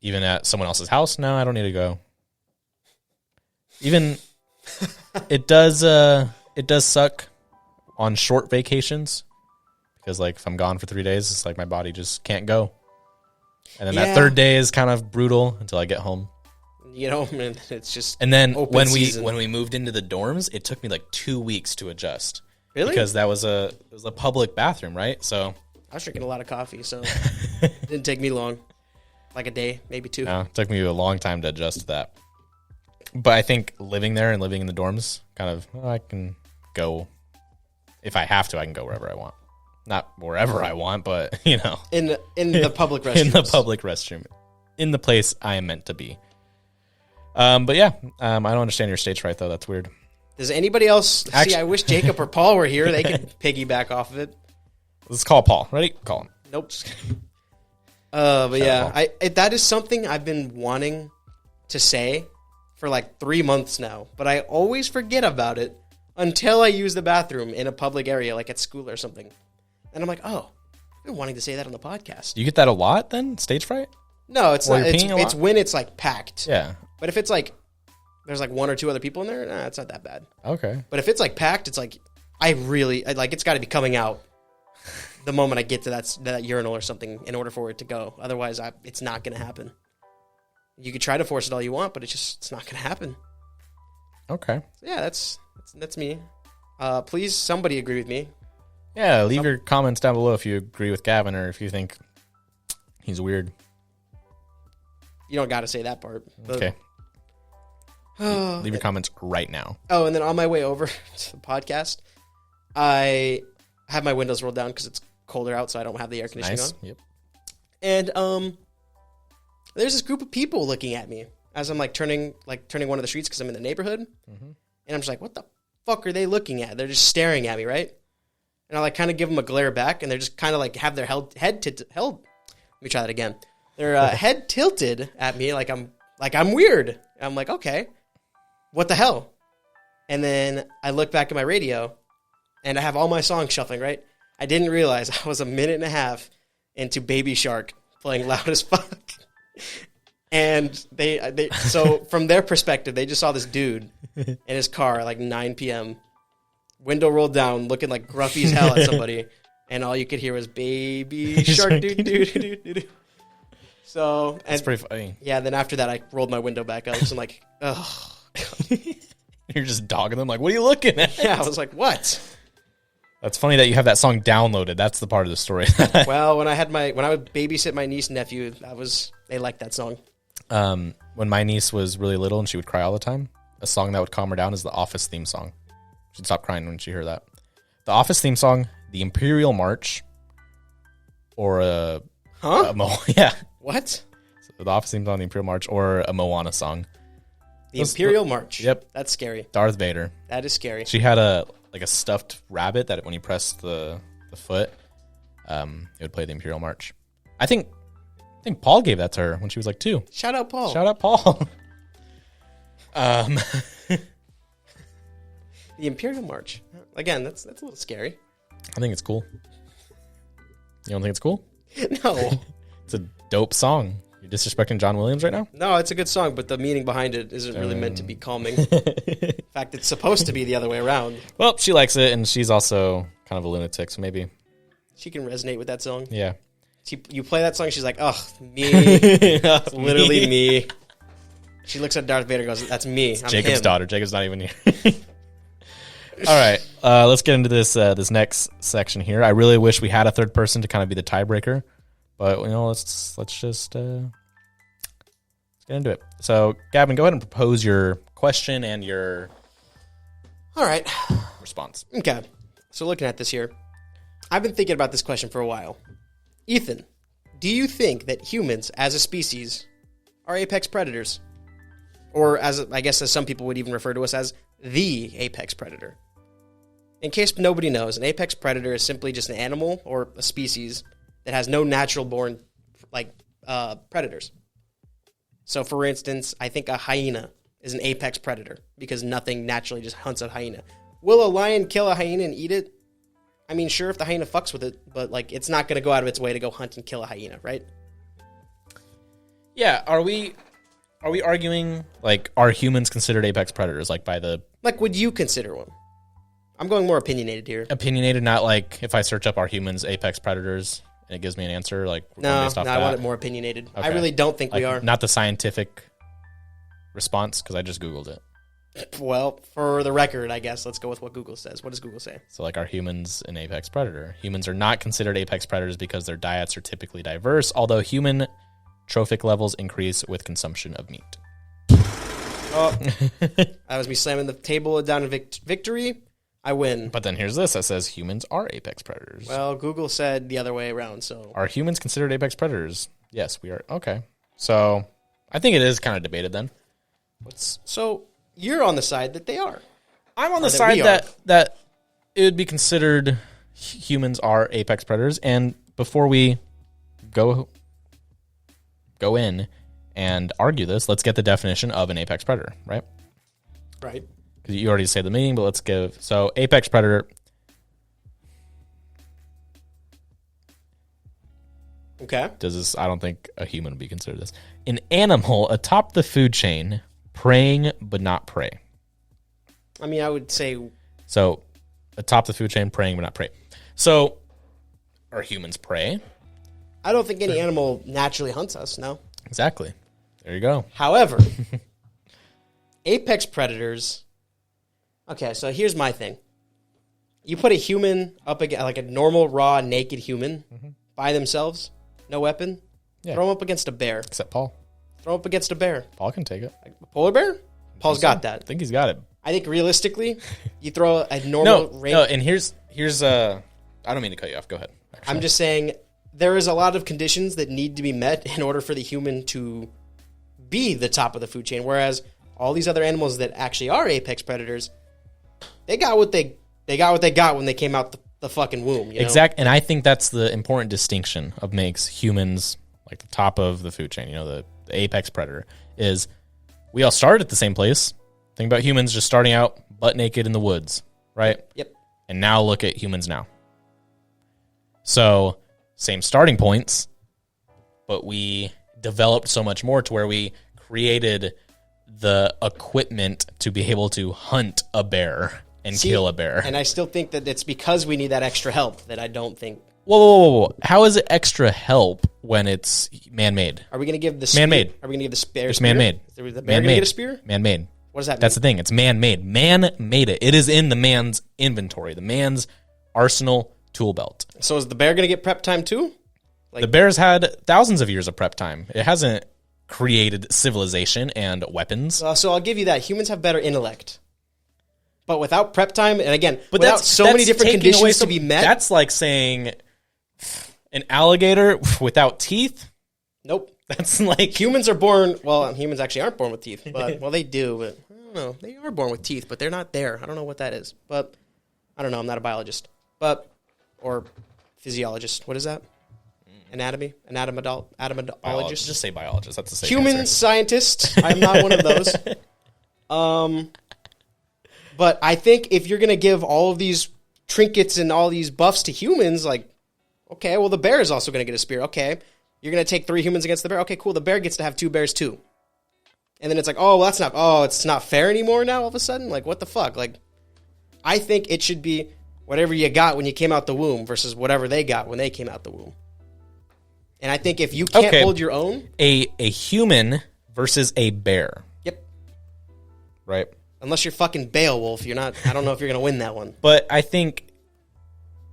Even at someone else's house, no, I don't need to go. Even it does suck on short vacations because like if I'm gone for 3 days, it's like my body just can't go. And then that third day is kind of brutal until I get home. You know, man, it's just and then when we moved into the dorms, it took me like 2 weeks to adjust. Really? Because it was a public bathroom, right? So I was drinking a lot of coffee, so it didn't take me long. Like a day, maybe 2. No, it took me a long time to adjust to that. But I think living there and living in the dorms, kind of, I can go, if I have to, I can go wherever I want. Not wherever I want, but, you know. In the public restroom. In the public restroom. In the place I am meant to be. But yeah, I don't understand your stage fright, though. That's weird. Does anybody else... See, I wish Jacob or Paul were here. They could piggyback off of it. Let's call Paul. Ready? Call him. Nope. But yeah, that is something I've been wanting to say for like 3 months now, but I always forget about it until I use the bathroom in a public area, like at school or something. And I'm like, oh, I've been wanting to say that on the podcast. Do you get that a lot then? Stage fright? No, it's not. It's when it's like packed. Yeah. But if it's like, there's like 1 or 2 other people in there, it's not that bad. Okay. But if it's like packed, it's like, it's got to be coming out the moment I get to that urinal or something in order for it to go. Otherwise, it's not going to happen. You could try to force it all you want, but it's not going to happen. Okay. So yeah, that's me. Please, somebody agree with me. Yeah, leave your comments down below if you agree with Gavin or if you think he's weird. You don't got to say that part. Okay. Leave your comments right now. Oh, and then on my way over to the podcast, I have my windows rolled down because it's colder out, so I don't have the air conditioning on. Yep. And there's this group of people looking at me as I'm turning one of the streets because I'm in the neighborhood. Mm-hmm. And I'm just like, what the fuck are they looking at? They're just staring at me, right? And I kind of give them a glare back, and they're just kind of have their head tilted. Let me try that again. Their head tilted at me like I'm weird. And I'm like, okay, what the hell? And then I look back at my radio, and I have all my songs shuffling, right? I didn't realize I was a minute and a half into Baby Shark playing loud as fuck. And so from their perspective, they just saw this dude in his car at 9 p.m., window rolled down, looking like grumpy as hell at somebody, and all you could hear was Baby Shark, doo. So that's pretty funny. Yeah, then after that, I rolled my window back up, and I'm like, oh. You're just dogging them, like, what are you looking at? Yeah, I was like, what? That's funny that you have that song downloaded. That's the part of the story. Well, when I would babysit my niece and nephew, they liked that song. When my niece was really little and she would cry all the time, a song that would calm her down is the Office theme song. She'd stop crying when she heard that. The Office theme song, the Imperial March, or yeah. What? So the Office theme song, the Imperial March, or a Moana song. The Imperial March. Yep. That's scary. Darth Vader. That is scary. She had a stuffed rabbit that when you press the foot, it would play the Imperial March. I think Paul gave that to her when she was 2. Shout out Paul. Shout out Paul. The Imperial March. Again, that's a little scary. I think it's cool. You don't think it's cool? No. It's a dope song. You're disrespecting John Williams right now? No, it's a good song, but the meaning behind it isn't really meant to be calming. In fact, it's supposed to be the other way around. Well, she likes it, and she's also kind of a lunatic, so maybe she can resonate with that song. Yeah. You play that song, she's like, "Oh, me, it's literally me." She looks at Darth Vader and goes, "That's me. I'm Jacob's him." daughter. Jacob's not even here. All right, let's get into this next section here. I really wish we had a third person to kind of be the tiebreaker, but let's just let's get into it. So, Gavin, go ahead and propose your question and your all right response. Okay, so looking at this here, I've been thinking about this question for a while. Ethan, do you think that humans as a species are apex predators? Or as some people would even refer to us as the apex predator. In case nobody knows, an apex predator is simply just an animal or a species that has no natural born predators. So for instance, I think a hyena is an apex predator because nothing naturally just hunts a hyena. Will a lion kill a hyena and eat it? I mean, sure, if the hyena fucks with it, but it's not going to go out of its way to go hunt and kill a hyena, right? Yeah, are we arguing are humans considered apex predators by the would you consider one? I'm going more opinionated here. Opinionated, not if I search up "are humans apex predators" and it gives me an answer No, I want it more opinionated. Okay. I really don't think we are. Not the scientific response because I just Googled it. Well, for the record, I guess let's go with what Google says. What does Google say? So are humans an apex predator? Humans are not considered apex predators because their diets are typically diverse, although human trophic levels increase with consumption of meat. Oh, that was me slamming the table down in victory. I win. But then here's this that says humans are apex predators. Well, Google said the other way around. So are humans considered apex predators? Yes, we are. Okay. So I think it is kind of debated then. So you're on the side that they are. I'm on the side that it would be considered humans are apex predators. And before we go in and argue this, let's get the definition of an apex predator, right? Right. Because you already say the meaning, but let's give. So apex predator. Okay. I don't think a human would be considered this. An animal atop the food chain, preying but not prey. I mean, I would say. So atop the food chain, preying but not prey. So are humans prey? I don't think any animal naturally hunts us, no. Exactly. There you go. However, apex predators... Okay, so here's my thing. You put a human up against, a normal, raw, naked human by themselves, no weapon, throw them up against a bear. Except Paul. Throw them up against a bear. Paul can take it. A polar bear? Paul's got that. I think he's got it. I think realistically, you throw a normal... No, and here's I don't mean to cut you off. Go ahead. Actually. I'm just saying... There is a lot of conditions that need to be met in order for the human to be the top of the food chain, whereas all these other animals that actually are apex predators, they got what they got when they came out the fucking womb. You know? Exactly, and I think that's the important distinction of makes humans the top of the food chain. The apex predator is we all started at the same place. Think about humans just starting out butt naked in the woods, right? Yep. And now look at humans now. So. Same starting points, but we developed so much more to where we created the equipment to be able to hunt a bear and kill a bear. And I still think that it's because we need that extra help that I don't think... Whoa. How is it extra help when it's man-made? Are we going to give the... Man-made. Are we going to give the spear... It's man-made. Is the bear going to get a spear? Man-made. What does that mean? That's the thing. It's man-made. Man made it. It is in the man's inventory, the man's arsenal tool belt. So is the bear going to get prep time too? The bear's had thousands of years of prep time. It hasn't created civilization and weapons. So I'll give you that. Humans have better intellect. But without prep time, and again, without so many different conditions to be met. That's like saying an alligator without teeth? Nope. That's like... Humans are born... Well, humans actually aren't born with teeth. But well, they do. But I don't know. They are born with teeth, but they're not there. I don't know what that is. But I don't know. I'm not a biologist. But... Or physiologist. What is that? Anatomy? Anatomologist? Just say biologist. That's the same Human answer. Scientist. I'm not one of those. But I think if you're going to give all of these trinkets and all these buffs to humans, okay, well, the bear is also going to get a spear. Okay, you're going to take 3 humans against the bear. Okay, cool. The bear gets to have 2 bears too. And then it's it's not fair anymore now all of a sudden? What the fuck? I think it should be... Whatever you got when you came out the womb versus whatever they got when they came out the womb. And I think if you can't hold your own... A human versus a bear. Yep. Right? Unless you're fucking Beowulf, you're not... I don't know if you're going to win that one. But I think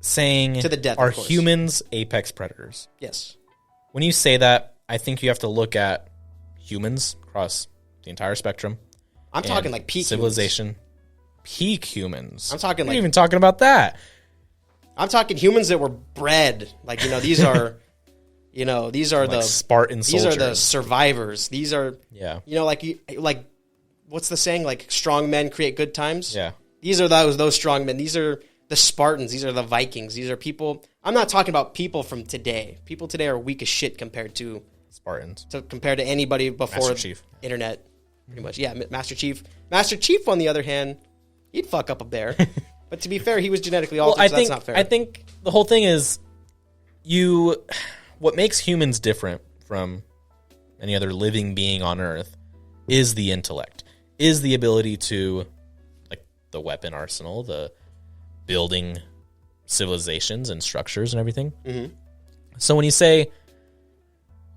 saying... To the death, are of course. humans apex predators? Yes. When you say that, I think you have to look at humans across the entire spectrum. I'm talking like peak civilization. Humans. Peak humans. I'm talking We're even talking about that. I'm talking humans that were bred. Like, these are... these are like the Spartan soldiers. These are the survivors. These are, like what's the saying? Like strong men create good times. Yeah. These are those strong men. These are the Spartans. These are the Vikings. These are people. I'm not talking about people from today. People today are weak as shit compared to Spartans. Compared to anybody before Master Chief. Internet. Pretty much, yeah. Master Chief. Master Chief, on the other hand, he'd fuck up a bear. But to be fair, he was genetically altered. So that's not fair. I think the whole thing is what makes humans different from any other living being on Earth is the intellect, is the ability to, like, the weapon arsenal, the building civilizations and structures and everything. Mm-hmm. So when you say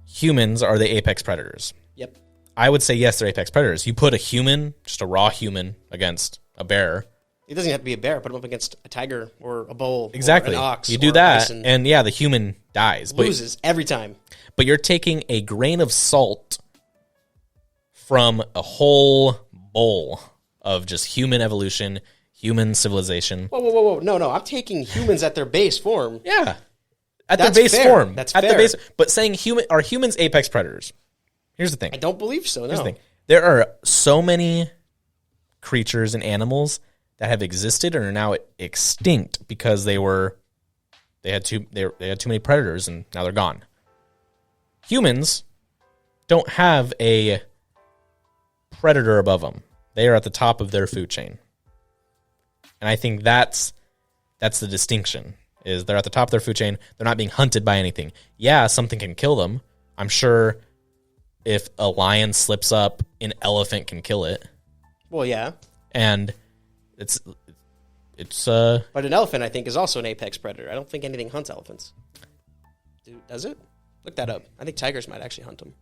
humans are the apex predators, yep, I would say yes, they're apex predators. You put a human, just a raw human, against a bear. It doesn't have to be a bear. Put him up against a tiger or a bull, exactly. Or an ox. You do that, and yeah, the human dies. Loses every time. But you're taking a grain of salt from a whole bowl of just human evolution, human civilization. Whoa. No. I'm taking humans at their base form. Yeah. At their base form. That's at fair. Their base, but saying are humans apex predators? Here's the thing. I don't believe so, no. Here's the thing. There are so many creatures and animals that have existed and are now extinct because they had too many predators and now they're gone. Humans don't have a predator above them. They are at the top of their food chain. And I think that's the distinction, is they're at the top of their food chain. They're not being hunted by anything. Yeah, something can kill them. I'm sure if a lion slips up, an elephant can kill it. Well, yeah. And it's but an elephant, I think, is also an apex predator. I don't think anything hunts elephants. Does it? Look that up. I think tigers might actually hunt them.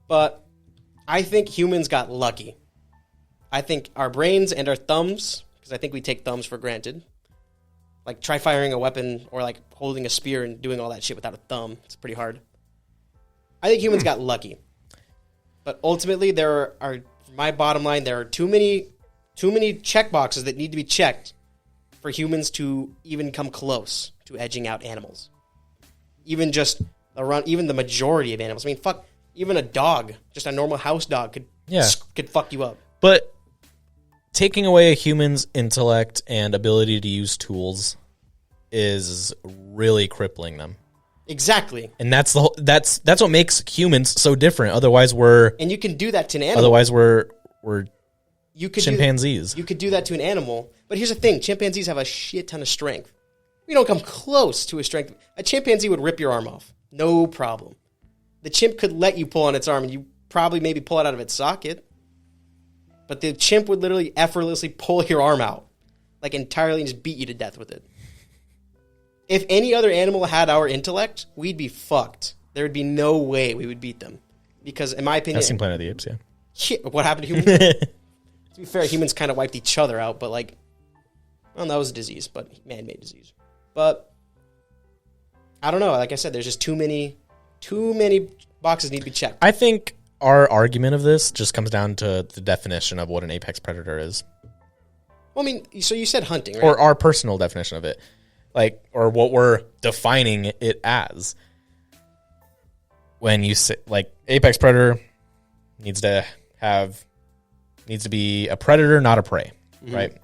But I think humans got lucky. I think our brains and our thumbs, because I think we take thumbs for granted. Like, try firing a weapon or, like, holding a spear and doing all that shit without a thumb. It's pretty hard. I think humans got lucky. But ultimately, my bottom line, there are too many check boxes that need to be checked for humans to even come close to edging out animals. Even the majority of animals. I mean, fuck, even a dog, just a normal house dog could fuck you up. But taking away a human's intellect and ability to use tools is really crippling them. Exactly. And that's what makes humans so different. Otherwise, and you can do that to an animal. Otherwise, we're chimpanzees. You could do that to an animal. But here's the thing. Chimpanzees have a shit ton of strength. We don't come close to a strength. A chimpanzee would rip your arm off. No problem. The chimp could let you pull on its arm, and you probably maybe pull it out of its socket. But the chimp would literally effortlessly pull your arm out, like entirely, and just beat you to death with it. If any other animal had our intellect, we'd be fucked. There would be no way we would beat them. Because, in my opinion... I've seen Planet of the Apes, yeah. Shit, what happened to humans? To be fair, humans kind of wiped each other out, but like... Well, that was a disease, but man-made disease. But... I don't know. Like I said, there's just too many boxes need to be checked. I think our argument of this just comes down to the definition of what an apex predator is. Well, I mean, so you said hunting, right? Or our personal definition of it. Like, or what we're defining it as. When you say, like, apex predator needs to be a predator, not a prey, right?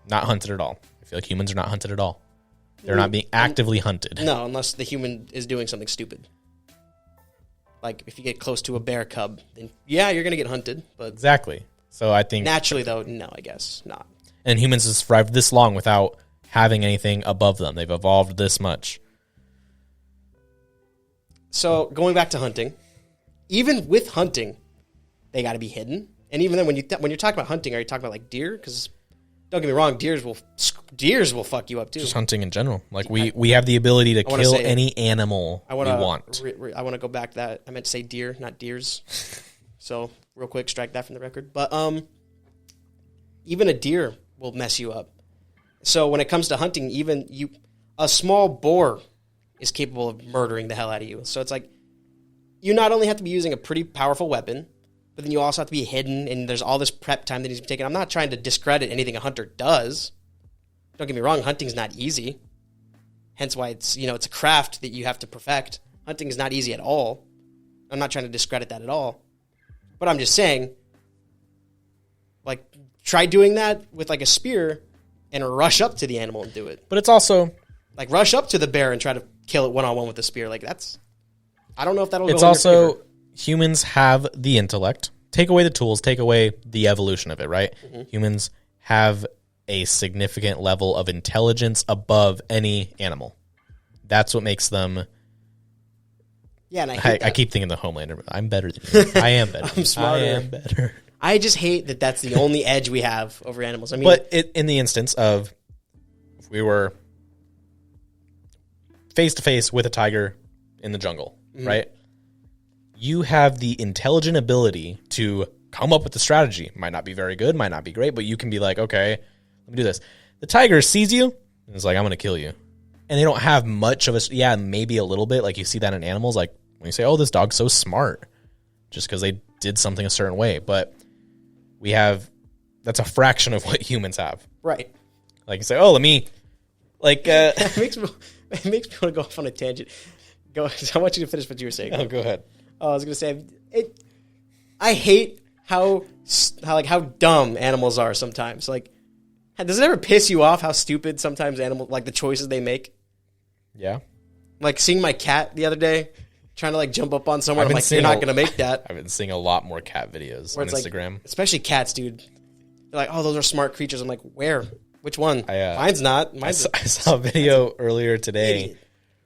Not hunted at all. I feel like humans are not hunted at all. They're not being actively hunted. No, unless the human is doing something stupid. Like, if you get close to a bear cub, then yeah, you're going to get hunted. But exactly. So I think... Naturally, though, no, I guess not. And humans have survived this long without having anything above them. They've evolved this much. So, going back to hunting, even with hunting, they got to be hidden. And even then, when you're talking about hunting, are you talking about, like, deer? Because Don't get me wrong, deers will fuck you up too. Just hunting in general. Like we have the ability to kill any animal we want. I want to go back to that. I meant to say deer, not deers. So real quick, strike that from the record. But even a deer will mess you up. So when it comes to hunting, a small boar is capable of murdering the hell out of you. So it's like you not only have to be using a pretty powerful weapon, but then you also have to be hidden, and there's all this prep time that needs to be taken. I'm not trying to discredit anything a hunter does. Don't get me wrong, hunting's not easy. Hence why it's a craft that you have to perfect. Hunting is not easy at all. I'm not trying to discredit that at all. But I'm just saying, like, try doing that with like a spear and rush up to the animal and do it. But it's also like rush up to the bear and try to kill it one-on-one with a spear. Like I don't know if that'll go. It's also humans have the intellect. Take away the tools, take away the evolution of it, right? Mm-hmm. Humans have a significant level of intelligence above any animal. That's what makes them. Yeah, and I keep thinking the Homelander. I'm better than you. I am better. I'm smarter. I am better. I just hate that that's the only edge we have over animals. I mean, but in the instance of if we were face to face with a tiger in the jungle, mm-hmm. right? You have the intelligent ability to come up with the strategy. Might not be very good, might not be great, but you can be like, okay, let me do this. The tiger sees you and is like, I'm going to kill you. And they don't have much of a, maybe a little bit. Like you see that in animals, like when you say, oh, this dog's so smart just because they did something a certain way. But that's a fraction of what humans have. Right. Like you say, oh, let me, like. It makes me want to go off on a tangent. I want you to finish what you were saying. Oh, go ahead. I was going to say, I hate how dumb animals are sometimes. Like, does it ever piss you off how stupid sometimes animals, like the choices they make? Yeah. Like seeing my cat the other day, trying to like jump up on someone. I'm like, you're not going to make that. I've been seeing a lot more cat videos on Instagram. Like, especially cats, dude. They're like, oh, those are smart creatures. I'm like, where? Which one? Mine's not. I saw a video earlier today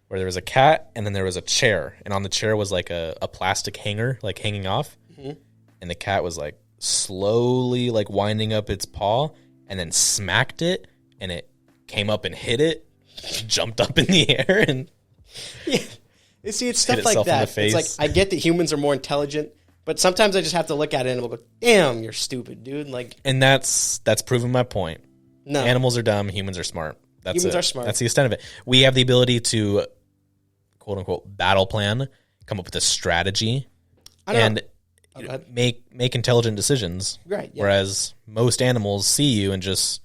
where there was a cat and then there was a chair. And on the chair was like a plastic hanger, like hanging off. Mm-hmm. And the cat was like slowly like winding up its paw and then smacked it. And it came up and hit it, jumped up in the air and... Yeah. You see, it's stuff like that. It's like, I get that humans are more intelligent, but sometimes I just have to look at it and we'll go, damn, you're stupid, dude. Like, and that's proven my point. No. Animals are dumb, humans are smart. Humans are smart. That's the extent of it. We have the ability to, quote unquote, battle plan, come up with a strategy, and make intelligent decisions. Right. Yeah. Whereas most animals see you and just,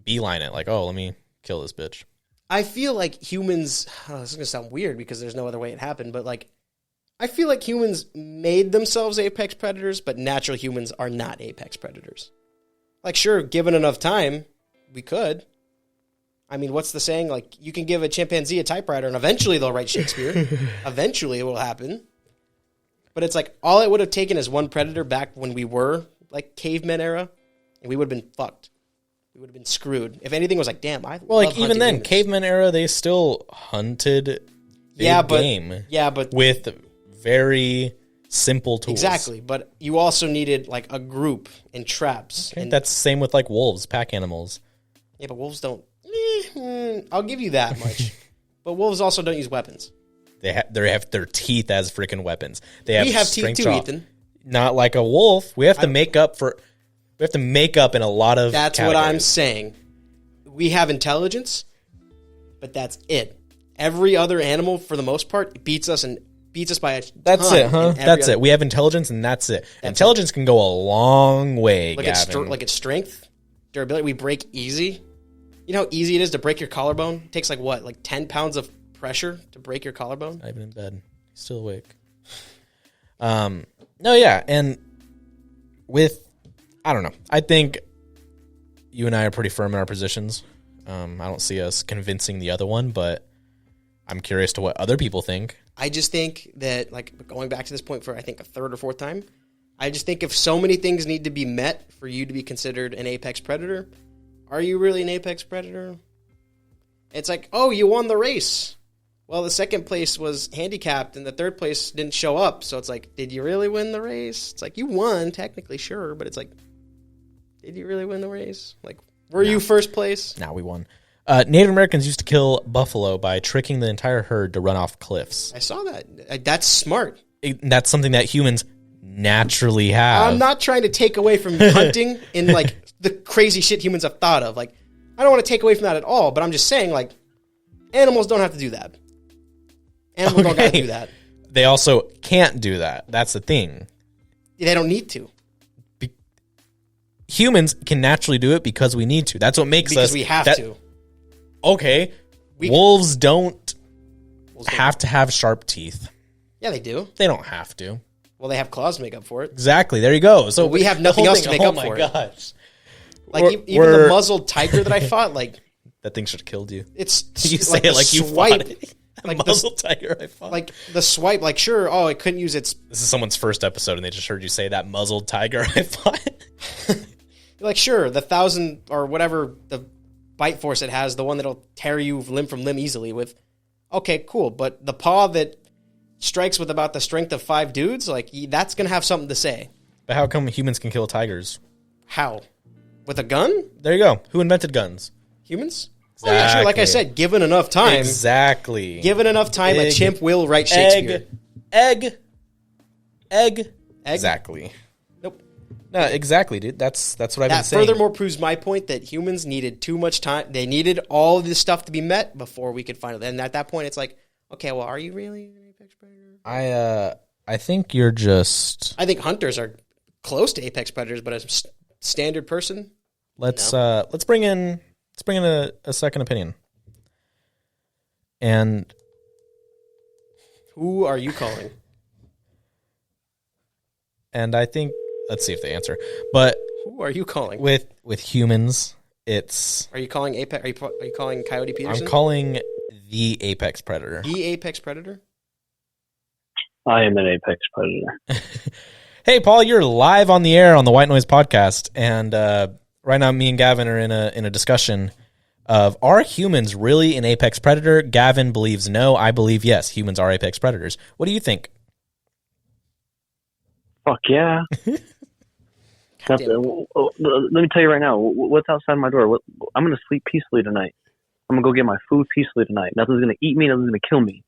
beeline it. Like, oh, let me kill this bitch. I feel like humans, this is going to sound weird because there's no other way it happened, but like, I feel like humans made themselves apex predators, but natural humans are not apex predators. Like, sure, given enough time, we could. I mean, what's the saying? Like, you can give a chimpanzee a typewriter and eventually they'll write Shakespeare. Eventually it will happen. But it's like, all it would have taken is one predator back when we were, like, caveman era, and we would have been fucked. We would have been screwed. If anything was like, damn, even then, humans. Caveman era, they still hunted game. Yeah, but with very simple tools. Exactly, but you also needed like a group and traps. Okay, and that's the same with like wolves, pack animals. Yeah, but wolves don't. I'll give you that much. But wolves also don't use weapons. They have their teeth as freaking weapons. We have teeth too, Ethan. Not like a wolf. We have to make up in a lot of That's categories. What I'm saying. We have intelligence, but that's it. Every other animal, for the most part, beats us by a ton. That's it, huh? That's it. We have intelligence, and that's it. Intelligence can go a long way, Gavin. Like its strength, durability. We break easy. You know how easy it is to break your collarbone? It takes like 10 pounds of pressure to break your collarbone? Not even in bed. He's still awake. No, yeah, and I don't know. I think you and I are pretty firm in our positions. I don't see us convincing the other one, but I'm curious to what other people think. I just think that, like, going back to this point for, I think, a third or fourth time, I just think if so many things need to be met for you to be considered an apex predator, are you really an apex predator? It's like, oh, you won the race. Well, the second place was handicapped, and the third place didn't show up. So it's like, did you really win the race? It's like, you won, technically, sure, but it's like, Did you really win the race? Like, were you first place? No, we won. Native Americans used to kill buffalo by tricking the entire herd to run off cliffs. I saw that. That's smart. That's something that humans naturally have. I'm not trying to take away from hunting in like the crazy shit humans have thought of. Like, I don't want to take away from that at all, but I'm just saying, like, animals don't have to do that. Animals don't got to do that. They also can't do that. That's the thing. They don't need to. Humans can naturally do it because we need to. That's what makes us... Because we have to. Okay. Wolves don't have to have sharp teeth. Yeah, they do. They don't have to. Well, they have claws to make up for it. Exactly. There you go. So we have nothing else to make up for it. Oh, my gosh. Like, even the muzzled tiger that I fought, like... That thing should have killed you. It's you say it like you fought it. Like muzzled tiger I fought. Like, the swipe, like, sure, it couldn't use its... This is someone's first episode, and they just heard you say that muzzled tiger I fought. Like, sure, the 1,000 or whatever the bite force it has, the one that'll tear you limb from limb easily with... Okay, cool, but the paw that strikes with about the strength of 5 dudes, like, that's going to have something to say. But how come humans can kill tigers? How? With a gun? There you go. Who invented guns? Humans? Exactly. Oh, yeah, sure, like I said, given enough time. Exactly. Given enough time, a chimp will write Shakespeare. Egg. Exactly. Nope. No, exactly, dude. That's what I've been saying. That furthermore proves my point that humans needed too much time. They needed all of this stuff to be met before we could find it. And at that point, it's like, okay, well, are you really an apex predator? I think you're just... I think hunters are close to apex predators, but as a standard person, let's bring in a second opinion. And who are you calling? And I think, let's see if they answer. But who are you calling? With humans, it's... Are you calling apex? Are you calling Coyote Peterson? I'm calling the apex predator. The apex predator? I am an apex predator. Hey, Paul, you're live on the air on the White Noise podcast, and right now me and Gavin are in a discussion of, are humans really an apex predator? Gavin believes no. I believe yes. Humans are apex predators. What do you think? Fuck yeah. Let me tell you right now, what's outside my door? I'm going to sleep peacefully tonight. I'm going to go get my food peacefully tonight. Nothing's going to eat me. Nothing's going to kill me.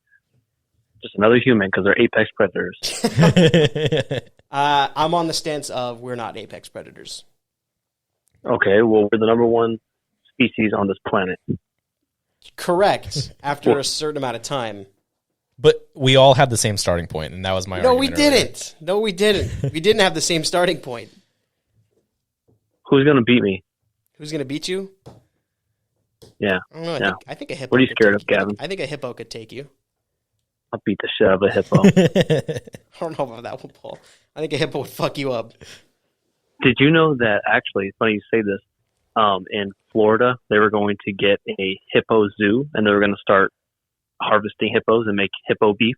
Just another human because they're apex predators. I'm on the stance of we're not apex predators. Okay, well, we're the number one species on this planet. Correct. After a certain amount of time. But we all had the same starting point, and that was my argument. No, we didn't. No, we didn't. We didn't have the same starting point. Who's going to beat me? Who's going to beat you? Yeah. I don't know. I think a hippo. What are you scared of, Gavin? I think a hippo could take you. I'll beat the shit out of a hippo. I don't know about that one, Paul. I think a hippo would fuck you up. Did you know that, actually, it's funny you say this, in Florida, they were going to get a hippo zoo, and they were going to start harvesting hippos and make hippo beef?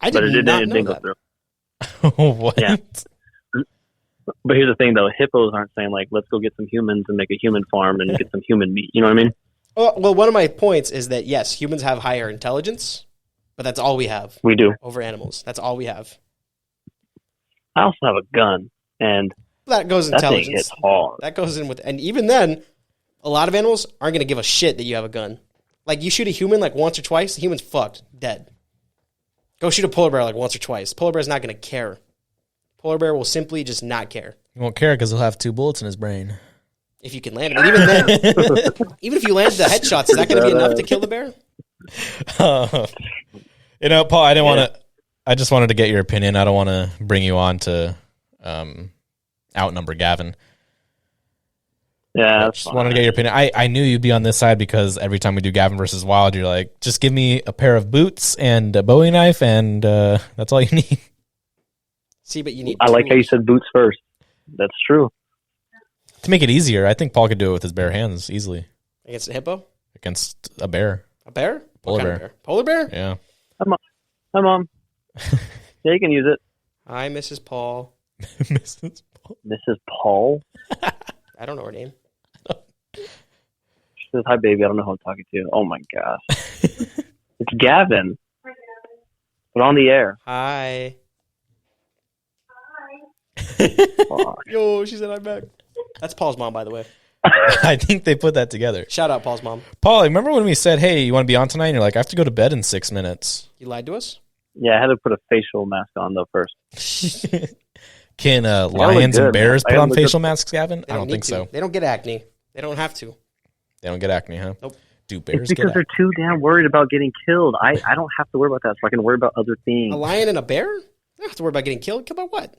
I did not know go that. through. What? Yeah. But here's the thing, though. Hippos aren't saying, like, let's go get some humans and make a human farm and get some human meat. You know what I mean? Well, one of my points is that, yes, humans have higher intelligence, but that's all we have. We do. Over animals. That's all we have. I also have a gun, and that goes that intelligence. thing hits hard. That goes in with, and even then, a lot of animals aren't going to give a shit that you have a gun. Like, you shoot a human like once or twice, the human's fucked, dead. Go shoot a polar bear like once or twice. Polar bear's not going to care. Polar bear will simply just not care. He won't care because he'll have 2 bullets in his brain. If you can land it. But even then, even if you landed the headshots, is that going to be enough to kill the bear? Paul, I didn't want to. I just wanted to get your opinion. I don't want to bring you on to outnumber Gavin. Yeah, I just wanted to get your opinion. I knew you'd be on this side because every time we do Gavin versus Wild, you're like, just give me a pair of boots and a Bowie knife, and that's all you need. See, but you need. I like how you said boots first. That's true. To make it easier, I think Paul could do it with his bare hands easily. Against a hippo? Against a bear. A bear? Polar What kind bear. of bear? Polar bear? Yeah. Hi, Mom. Yeah, you can use it. Hi, Mrs. Paul. Mrs. Paul. Mrs. Paul? I don't know her name. She says, hi, baby. I don't know who I'm talking to. Oh, my gosh. It's Gavin. But on the air. Hi. Yo, she said I'm back. That's Paul's mom, by the way. I think they put that together. Shout out Paul's mom. Paul, remember when we said, hey, you want to be on tonight? And you're like, I have to go to bed in 6 minutes. You lied to us? Yeah, I had to put a facial mask on though first. Can lions and bears put on facial masks, Gavin? I don't think so. They don't get acne. They don't have to. They don't get acne, huh? Nope. Do bears it's because they're too damn worried about getting killed. I don't have to worry about that, so I can worry about other things. A lion and a bear? They don't have to worry about getting killed. Killed by what?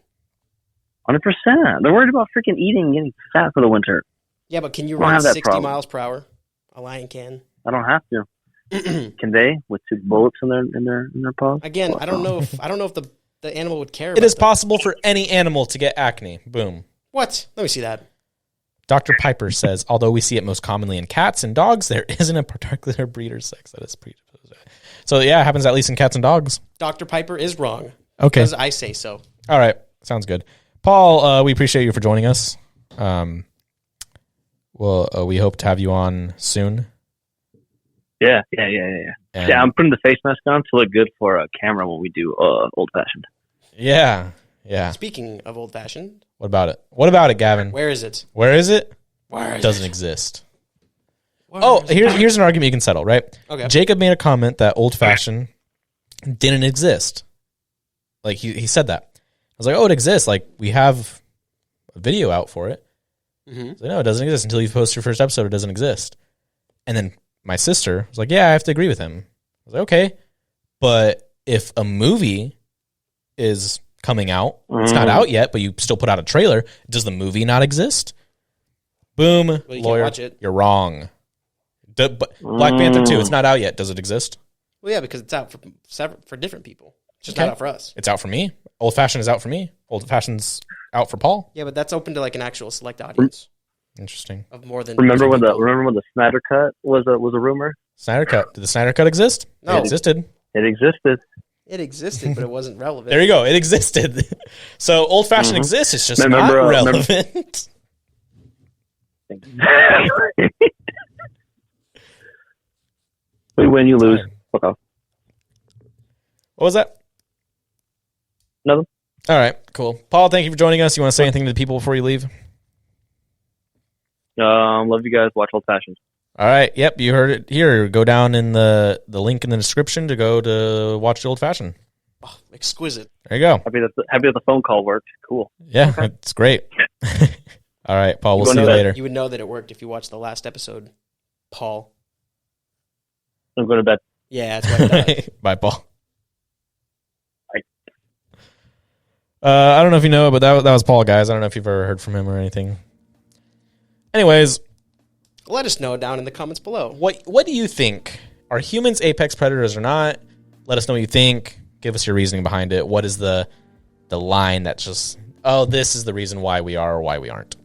100%. They're worried about freaking eating and getting fat for the winter. Yeah, but can you run 60 miles per hour? A lion can. I don't have to. Can they with 2 bullets in their paws? Again, I don't know if the animal would care. It is possible for any animal to get acne. Boom. What? Let me see that. Dr. Piper says, although we see it most commonly in cats and dogs, there isn't a particular breeder sex that is predisposed. So yeah, it happens at least in cats and dogs. Dr. Piper is wrong. Okay. Because I say so. All right. Sounds good. Paul, we appreciate you for joining us. We hope to have you on soon. Yeah. I'm putting the face mask on to look good for a camera when we do old fashioned. Yeah. Speaking of old fashioned, what about it, Gavin? Where is it? It doesn't exist. Here's an argument you can settle, right? Okay. Jacob made a comment that old fashioned didn't exist. Like he said that. I was like, oh, it exists. Like we have a video out for it. Mm-hmm. So, no, it doesn't exist until you post your first episode. It doesn't exist. And then my sister was like, yeah, I have to agree with him. I was like, okay. But if a movie is coming out, it's not out yet, but you still put out a trailer, does the movie not exist? Boom, well, lawyer, watch it. You're wrong. But Black Panther 2, it's not out yet. Does it exist? Well, yeah, because it's out for different people. It's just not out for us. It's out for me. Old Fashioned is out for me. Old Fashioned's out for Paul. Yeah, but that's open to like an actual select audience. Interesting. Of more than remember when the Snyder Cut was a rumor? Snyder Cut. Did the Snyder Cut exist? No. It existed. It existed. It existed, but it wasn't relevant. There you go. It existed. So Old Fashioned exists. It's just not relevant. We win, you lose. Fuck off. What was that? Nothing. All right, cool. Paul, thank you for joining us. You want to say anything to the people before you leave? Love you guys. Watch Old Fashioned. All right. Yep, you heard it here. Go down in the link in the description to go to watch the Old Fashioned. Oh, exquisite. There you go. Happy that the phone call worked. Cool. Yeah, it's great. All right, Paul. We'll see you later. You would know that it worked if you watched the last episode, Paul. I'm going to bed. Yeah, that's right. Bye, Paul. I don't know if you know, but that was Paul, guys. I don't know if you've ever heard from him or anything. Anyways, let us know down in the comments below. What do you think? Are humans apex predators or not? Let us know what you think. Give us your reasoning behind it. What is the line that's just, oh, this is the reason why we are or why we aren't?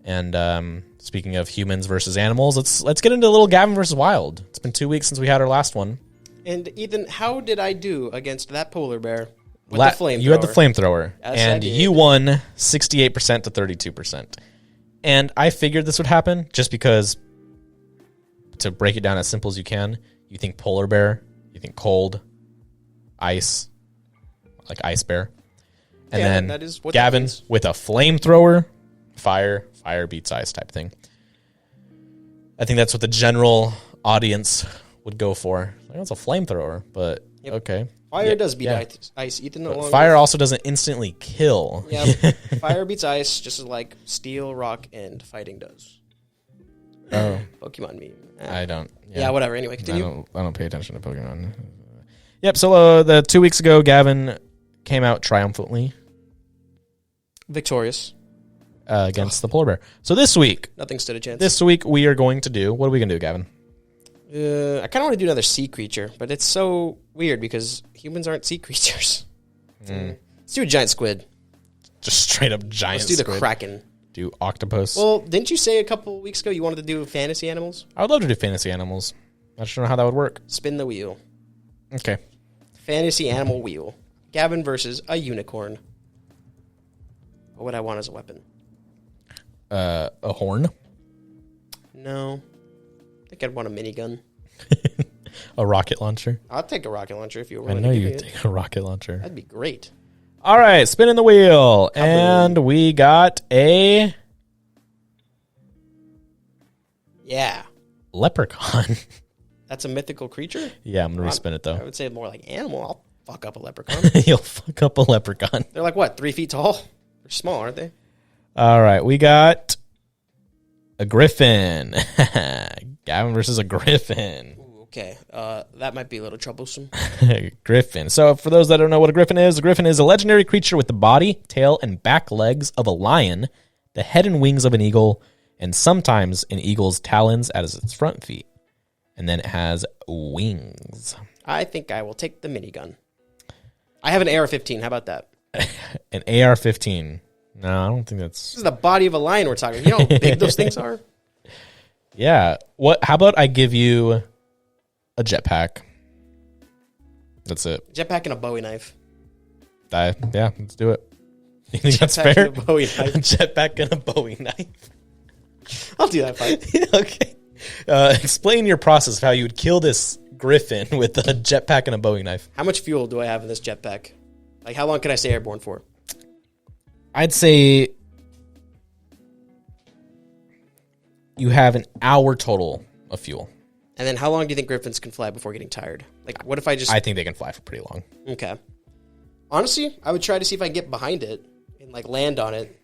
And speaking of humans versus animals, let's get into a little Gavin versus Wild. It's been 2 weeks since we had our last one. And Ethan, how did I do against that polar bear? With the flamethrower. You had the flamethrower, Yes, and you won 68% to 32%. And I figured this would happen just because, to break it down as simple as you can, you think polar bear, you think cold, ice, like ice bear. And then that is what Gavin with a flamethrower, fire beats ice type thing. I think that's what the general audience would go for. Like, it's a flamethrower, but okay. Fire does beat ice, Ethan. But fire also doesn't instantly kill. Yeah, fire beats ice just as like steel, rock, and fighting does. Oh. Pokemon meme. I don't. Yeah, whatever. Anyway, continue. I don't pay attention to Pokemon. Yep, so the 2 weeks ago, Gavin came out triumphantly. Victorious. Against the polar bear. So this week. Nothing stood a chance. This week we are going to do, what are we going to do, Gavin? I kind of want to do another sea creature, but it's so weird because humans aren't sea creatures. Let's do a giant squid. Just straight up giant squid. Let's do the Kraken. Do octopus. Well, didn't you say a couple weeks ago you wanted to do fantasy animals? I would love to do fantasy animals. I just don't know how that would work. Spin the wheel. Okay. Fantasy animal wheel. Gavin versus a unicorn. What would I want as a weapon? A horn? No. I think I'd want a minigun. A rocket launcher? I'll take a rocket launcher if you were I willing know to give you'd me take a rocket launcher. That'd be great. All right, spinning the wheel. And we got a... Yeah. Leprechaun. That's a mythical creature? Yeah, I'm going to respin it, though. I would say more like animal. I'll fuck up a leprechaun. You'll fuck up a leprechaun. They're like, what, 3 feet tall? They're small, aren't they? All right, we got a griffin. Gavin versus a griffin. Ooh, okay, that might be a little troublesome. Griffin. So for those that don't know what a griffin is a legendary creature with the body, tail, and back legs of a lion, the head and wings of an eagle, and sometimes an eagle's talons as its front feet. And then it has wings. I think I will take the minigun. I have an AR-15. How about that? An AR-15. No, I don't think that's... This is the body of a lion we're talking. You know how big those things are? Yeah. How about I give you a jetpack? That's it. Jetpack and a Bowie knife. Yeah, let's do it. You think that's Jetpack fair? and a Bowie knife. Jetpack and a Bowie knife. I'll do that fight. Okay. Explain your process of how you would kill this griffin with a jetpack and a Bowie knife. How much fuel do I have in this jetpack? Like, how long can I stay airborne for? I'd say you have an hour total of fuel. And then how long do you think griffins can fly before getting tired? Like, what if I just... I think they can fly for pretty long. Okay. Honestly, I would try to see if I can get behind it and, like, land on it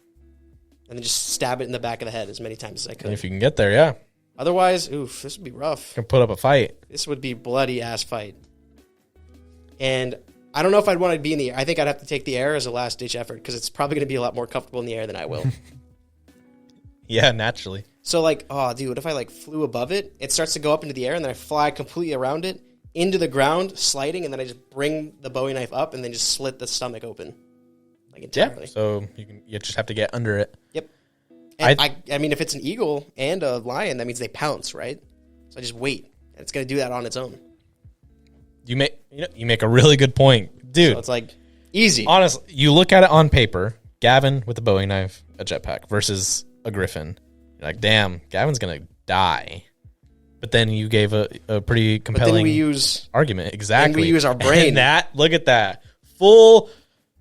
and then just stab it in the back of the head as many times as I could. And if you can get there, yeah. Otherwise, oof, this would be rough. You can put up a fight. This would be bloody-ass fight. And I don't know if I'd want to be in the air. I think I'd have to take the air as a last-ditch effort because it's probably going to be a lot more comfortable in the air than I will. Yeah, naturally. So, like, oh, dude, what if I, like, flew above it? It starts to go up into the air, and then I fly completely around it, into the ground, sliding, and then I just bring the Bowie knife up and then just slit the stomach open. Like, entirely. Yeah, so you just have to get under it. Yep. And I mean, if it's an eagle and a lion, that means they pounce, right? So I just wait, and it's going to do that on its own. You make a really good point. Dude. So it's, like, easy. Honestly, you look at it on paper, Gavin with a Bowie knife, a jetpack, versus a griffin. You're like, damn, Gavin's going to die. But then you gave a pretty compelling argument. Exactly. And we use our brain. And look at that. Full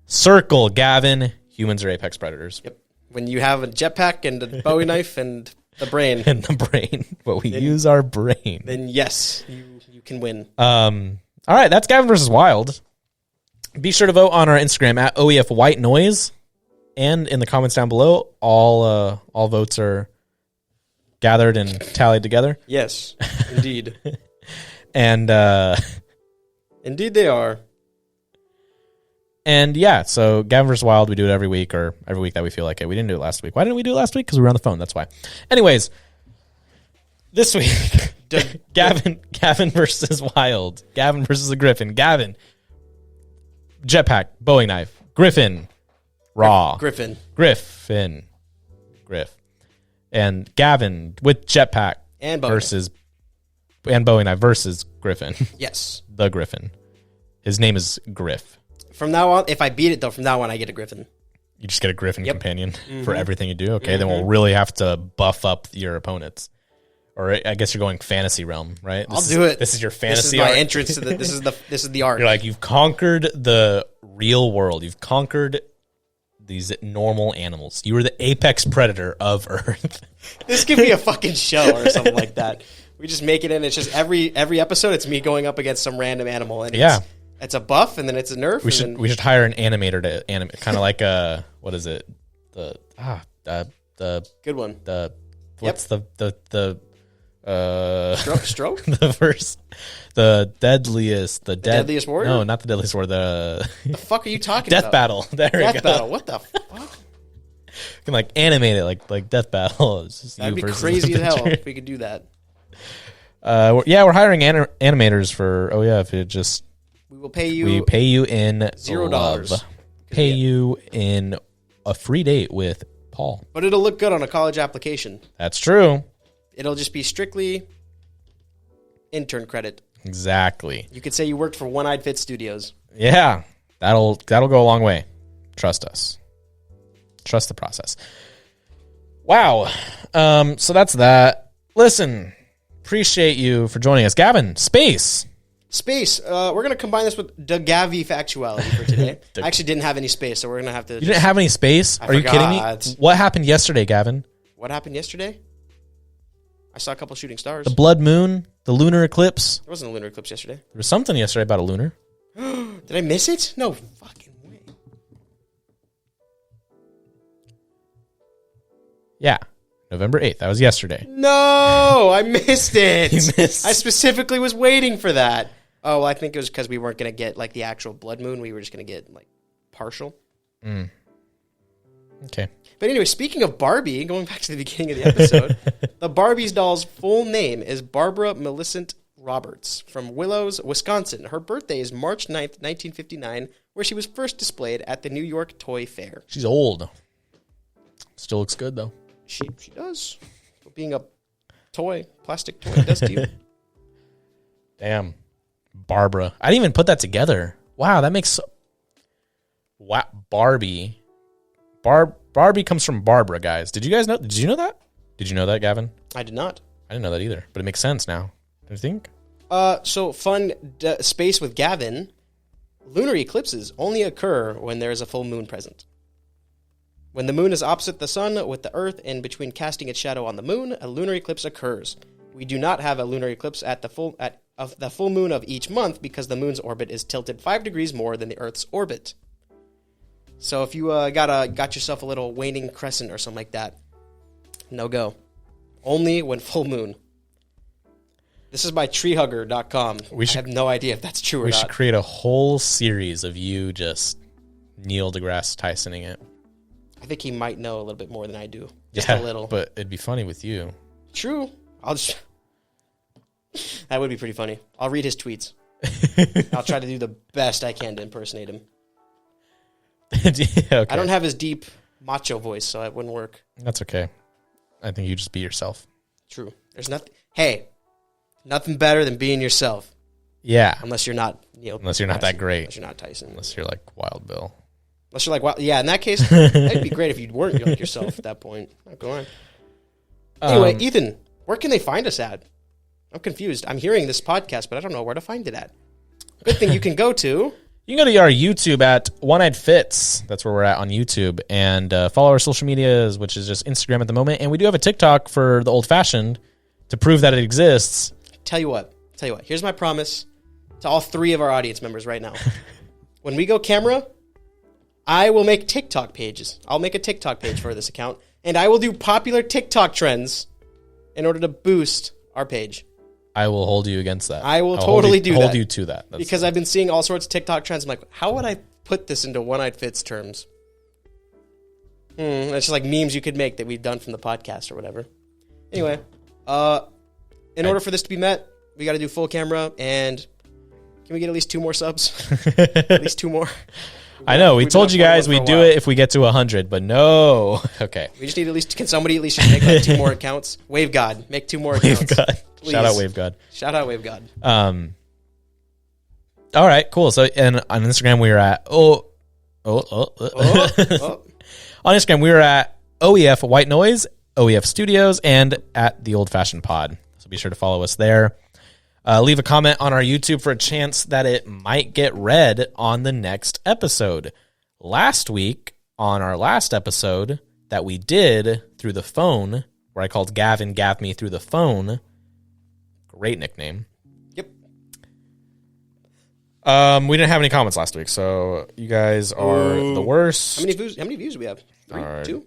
circle, Gavin. Humans are apex predators. Yep. When you have a jetpack and a Bowie knife and the brain. And the brain. But we use our brain. Then yes, you can win. All right, that's Gavin versus Wild. Be sure to vote on our Instagram at OEF White Noise. And in the comments down below, all votes are gathered and tallied together. Yes, indeed. And indeed they are. And yeah, so Gavin vs. Wild, we do it every week or every week that we feel like it. We didn't do it last week. Why didn't we do it last week? Because we were on the phone. That's why. Anyways, this week, Gavin versus Wild. Gavin versus a Griffin. Gavin, jetpack, Bowie knife. Griffin, raw. Griffin. Griff. And Gavin with jetpack and Bowie knife versus Griffin. Yes. The Griffin. His name is Griff. From now on, if I beat it, though, from now on, I get a Griffin. You just get a Griffin companion for everything you do? Okay, then we'll really have to buff up your opponents. Or I guess you're going fantasy realm, right? I'll do it. This is your fantasy This is my art. entrance to the... This is the art. You're like, you've conquered the real world. You've conquered these normal animals. You are the apex predator of Earth. This could be a fucking show or something like that. We just make it in. It's just every episode, it's me going up against some random animal. And it's a buff, and then it's a nerf. We should hire an animator to animate, kind of like what is it? The good one. Stroke? The deadliest warrior? No, not the deadliest warrior. The fuck are you talking Death about? Battle. There we go. Death Battle. What the fuck? You can like animate it like Death Battle. It's just That'd be crazy as hell if we could do that. We're hiring animators for. Oh yeah, if it just we will pay you. We pay you in $0. Pay you in a free date with Paul. But it'll look good on a college application. That's true. It'll just be strictly intern credit. Exactly. You could say you worked for One Eyed Fit Studios. Yeah, that'll go a long way. Trust us. Trust the process. Wow. So that's that. Listen, appreciate you for joining us. Gavin, space. Space. We're going to combine this with the Gavi factuality for today. I actually didn't have any space, so we're going to have to... You didn't have any space? Are you kidding me? What happened yesterday, Gavin? What happened yesterday? I saw a couple shooting stars. The blood moon? The lunar eclipse? There wasn't a lunar eclipse yesterday. There was something yesterday about a lunar. Did I miss it? No fucking way. Yeah. November 8th. That was yesterday. No, I missed it. You missed. I specifically was waiting for that. Oh, well, I think it was because we weren't going to get like the actual blood moon. We were just going to get like partial. Okay. But anyway, speaking of Barbie, going back to the beginning of the episode, the Barbie's doll's full name is Barbara Millicent Roberts from Willows, Wisconsin. Her birthday is March 9th, 1959, where she was first displayed at the New York Toy Fair. She's old. Still looks good, though. She does. Being a toy, plastic toy, does to you. Damn. Barbara. I didn't even put that together. Wow, that makes... Wow, Barbie. Barbie comes from Barbara, guys. Did you guys know? Did you know that? Did you know that, Gavin? I did not. I didn't know that either, but it makes sense now. Don't you think? So fun space with Gavin. Lunar eclipses only occur when there is a full moon present. When the moon is opposite the sun with the earth in between casting its shadow on the moon, a lunar eclipse occurs. We do not have a lunar eclipse at the full moon of each month because the moon's orbit is tilted 5 degrees more than the earth's orbit. So if you got yourself a little waning crescent or something like that, no go. Only when full moon. This is by treehugger.com. I have no idea if that's true or not. We should create a whole series of you just Neil deGrasse Tysoning it. I think he might know a little bit more than I do. Just a little. But it'd be funny with you. True. That would be pretty funny. I'll read his tweets. I'll try to do the best I can to impersonate him. Okay. I don't have his deep macho voice, so it wouldn't work. That's okay. I think you just be yourself. True. There's nothing. Hey, nothing better than being yourself. Yeah. Unless you're not Neil. Unless you're not that great. Unless you're not Tyson. Unless you're like Wild Bill. Unless you're like, well, yeah, in that case, it'd be great if you weren't like yourself at that point. Not going on. Anyway, Ethan, where can they find us at? I'm confused. I'm hearing this podcast, but I don't know where to find it at. Good thing you can go to... You can go to our YouTube at One Eyed Fits. That's where we're at on YouTube. And follow our social medias, which is just Instagram at the moment. And we do have a TikTok for the old-fashioned to prove that it exists. Tell you what. Here's my promise to all 3 of our audience members right now. When we go camera, I will make TikTok pages. I'll make a TikTok page for this account. And I will do popular TikTok trends in order to boost our page. I will hold you against that. I will totally do that. Hold you to that. Because I've been seeing all sorts of TikTok trends. I'm like, how would I put this into One-Eyed Fits terms? That's just like memes you could make that we've done from the podcast or whatever. Anyway, in order for this to be met, we got to do full camera. And can we get at least 2 more subs? At least 2 more? I know. We told you guys we'd do it if we get to 100, but no. Okay. We just need can somebody at least just make like 2 more accounts? Wave God, make 2 more accounts. Wave God. Please. Shout out Wave God. Shout out Wave God. All right, cool. So and on Instagram we are at on Instagram we are at OEF White Noise, OEF Studios, and at the Old Fashioned Pod. So be sure to follow us there. Leave a comment on our YouTube for a chance that it might get read on the next episode. Last week, on our last episode that we did through the phone, where I called Gavin Gav me through the phone, great nickname. Yep. We didn't have any comments last week, so you guys are the worst. How many views do we have? 3? 2?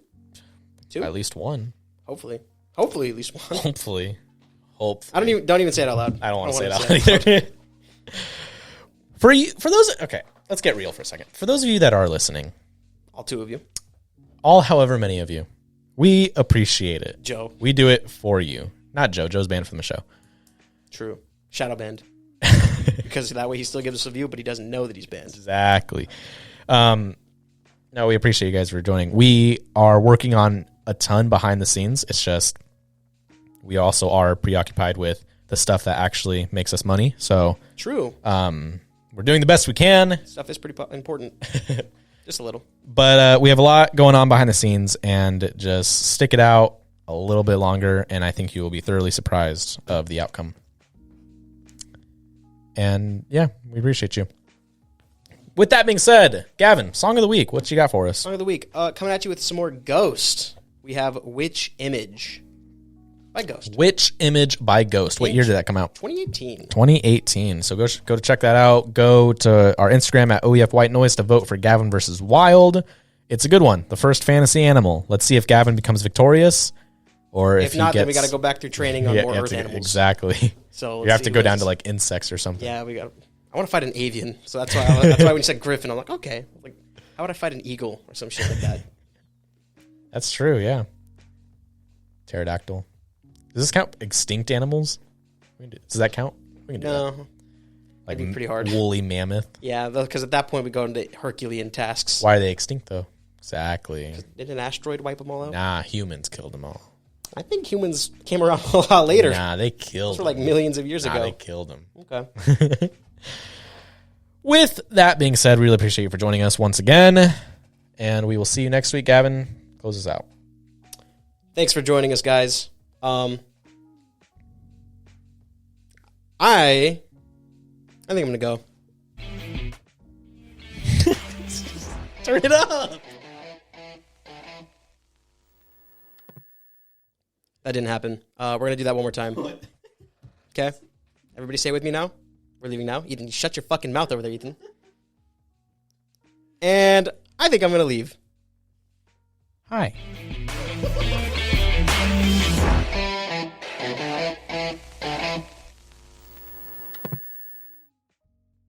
At least 1. Hopefully at least 1. Hopefully. I don't even say it out loud. I don't want to say it out loud either. For those, okay, let's get real for a second. For those of you that are listening, all 2 of you, all however many of you, we appreciate it. Joe, we do it for you. Not Joe. Joe's banned from the show. True. Shadow banned. Because that way he still gives us a view, but he doesn't know that he's banned. Exactly. No, we appreciate you guys for joining. We are working on a ton behind the scenes. It's just we also are preoccupied with the stuff that actually makes us money. So true. We're doing the best we can. Stuff is pretty important. Just a little. But we have a lot going on behind the scenes, and just stick it out a little bit longer, and I think you will be thoroughly surprised of the outcome. And yeah, we appreciate you. With that being said, Gavin, song of the week. What you got for us? Song of the week. Coming at you with some more Ghost. We have Which Image by Ghost. Which Image by Ghost. What year did that come out? 2018. 2018. So go to check that out. Go to our Instagram at OEF White Noise to vote for Gavin versus Wild. It's a good one. The first fantasy animal. Let's see if Gavin becomes victorious, or if not, he gets, then we got to go back through training on more Earth animals. Exactly. So you have to go down to like insects or something. Yeah, we got. I want to fight an avian, so that's why when you said griffin, I'm like, okay, like how would I fight an eagle or some shit like that? That's true. Yeah. Pterodactyl. Does this count extinct animals? Does that count? We can do that. Like that'd be pretty hard. Woolly mammoth. Yeah, because at that point we go into Herculean tasks. Why are they extinct though? Exactly. Did an asteroid wipe them all out? Nah, humans killed them all. I think humans came around a lot later. Nah, they killed them. For like millions of years ago. They killed them. Okay. With that being said, we really appreciate you for joining us once again. And we will see you next week. Gavin, close us out. Thanks for joining us, guys. I think I'm going to go. Turn it up. That didn't happen. We're going to do that one more time. Okay? Everybody stay with me now. We're leaving now. Ethan, you shut your fucking mouth over there, Ethan. And I think I'm going to leave. Hi.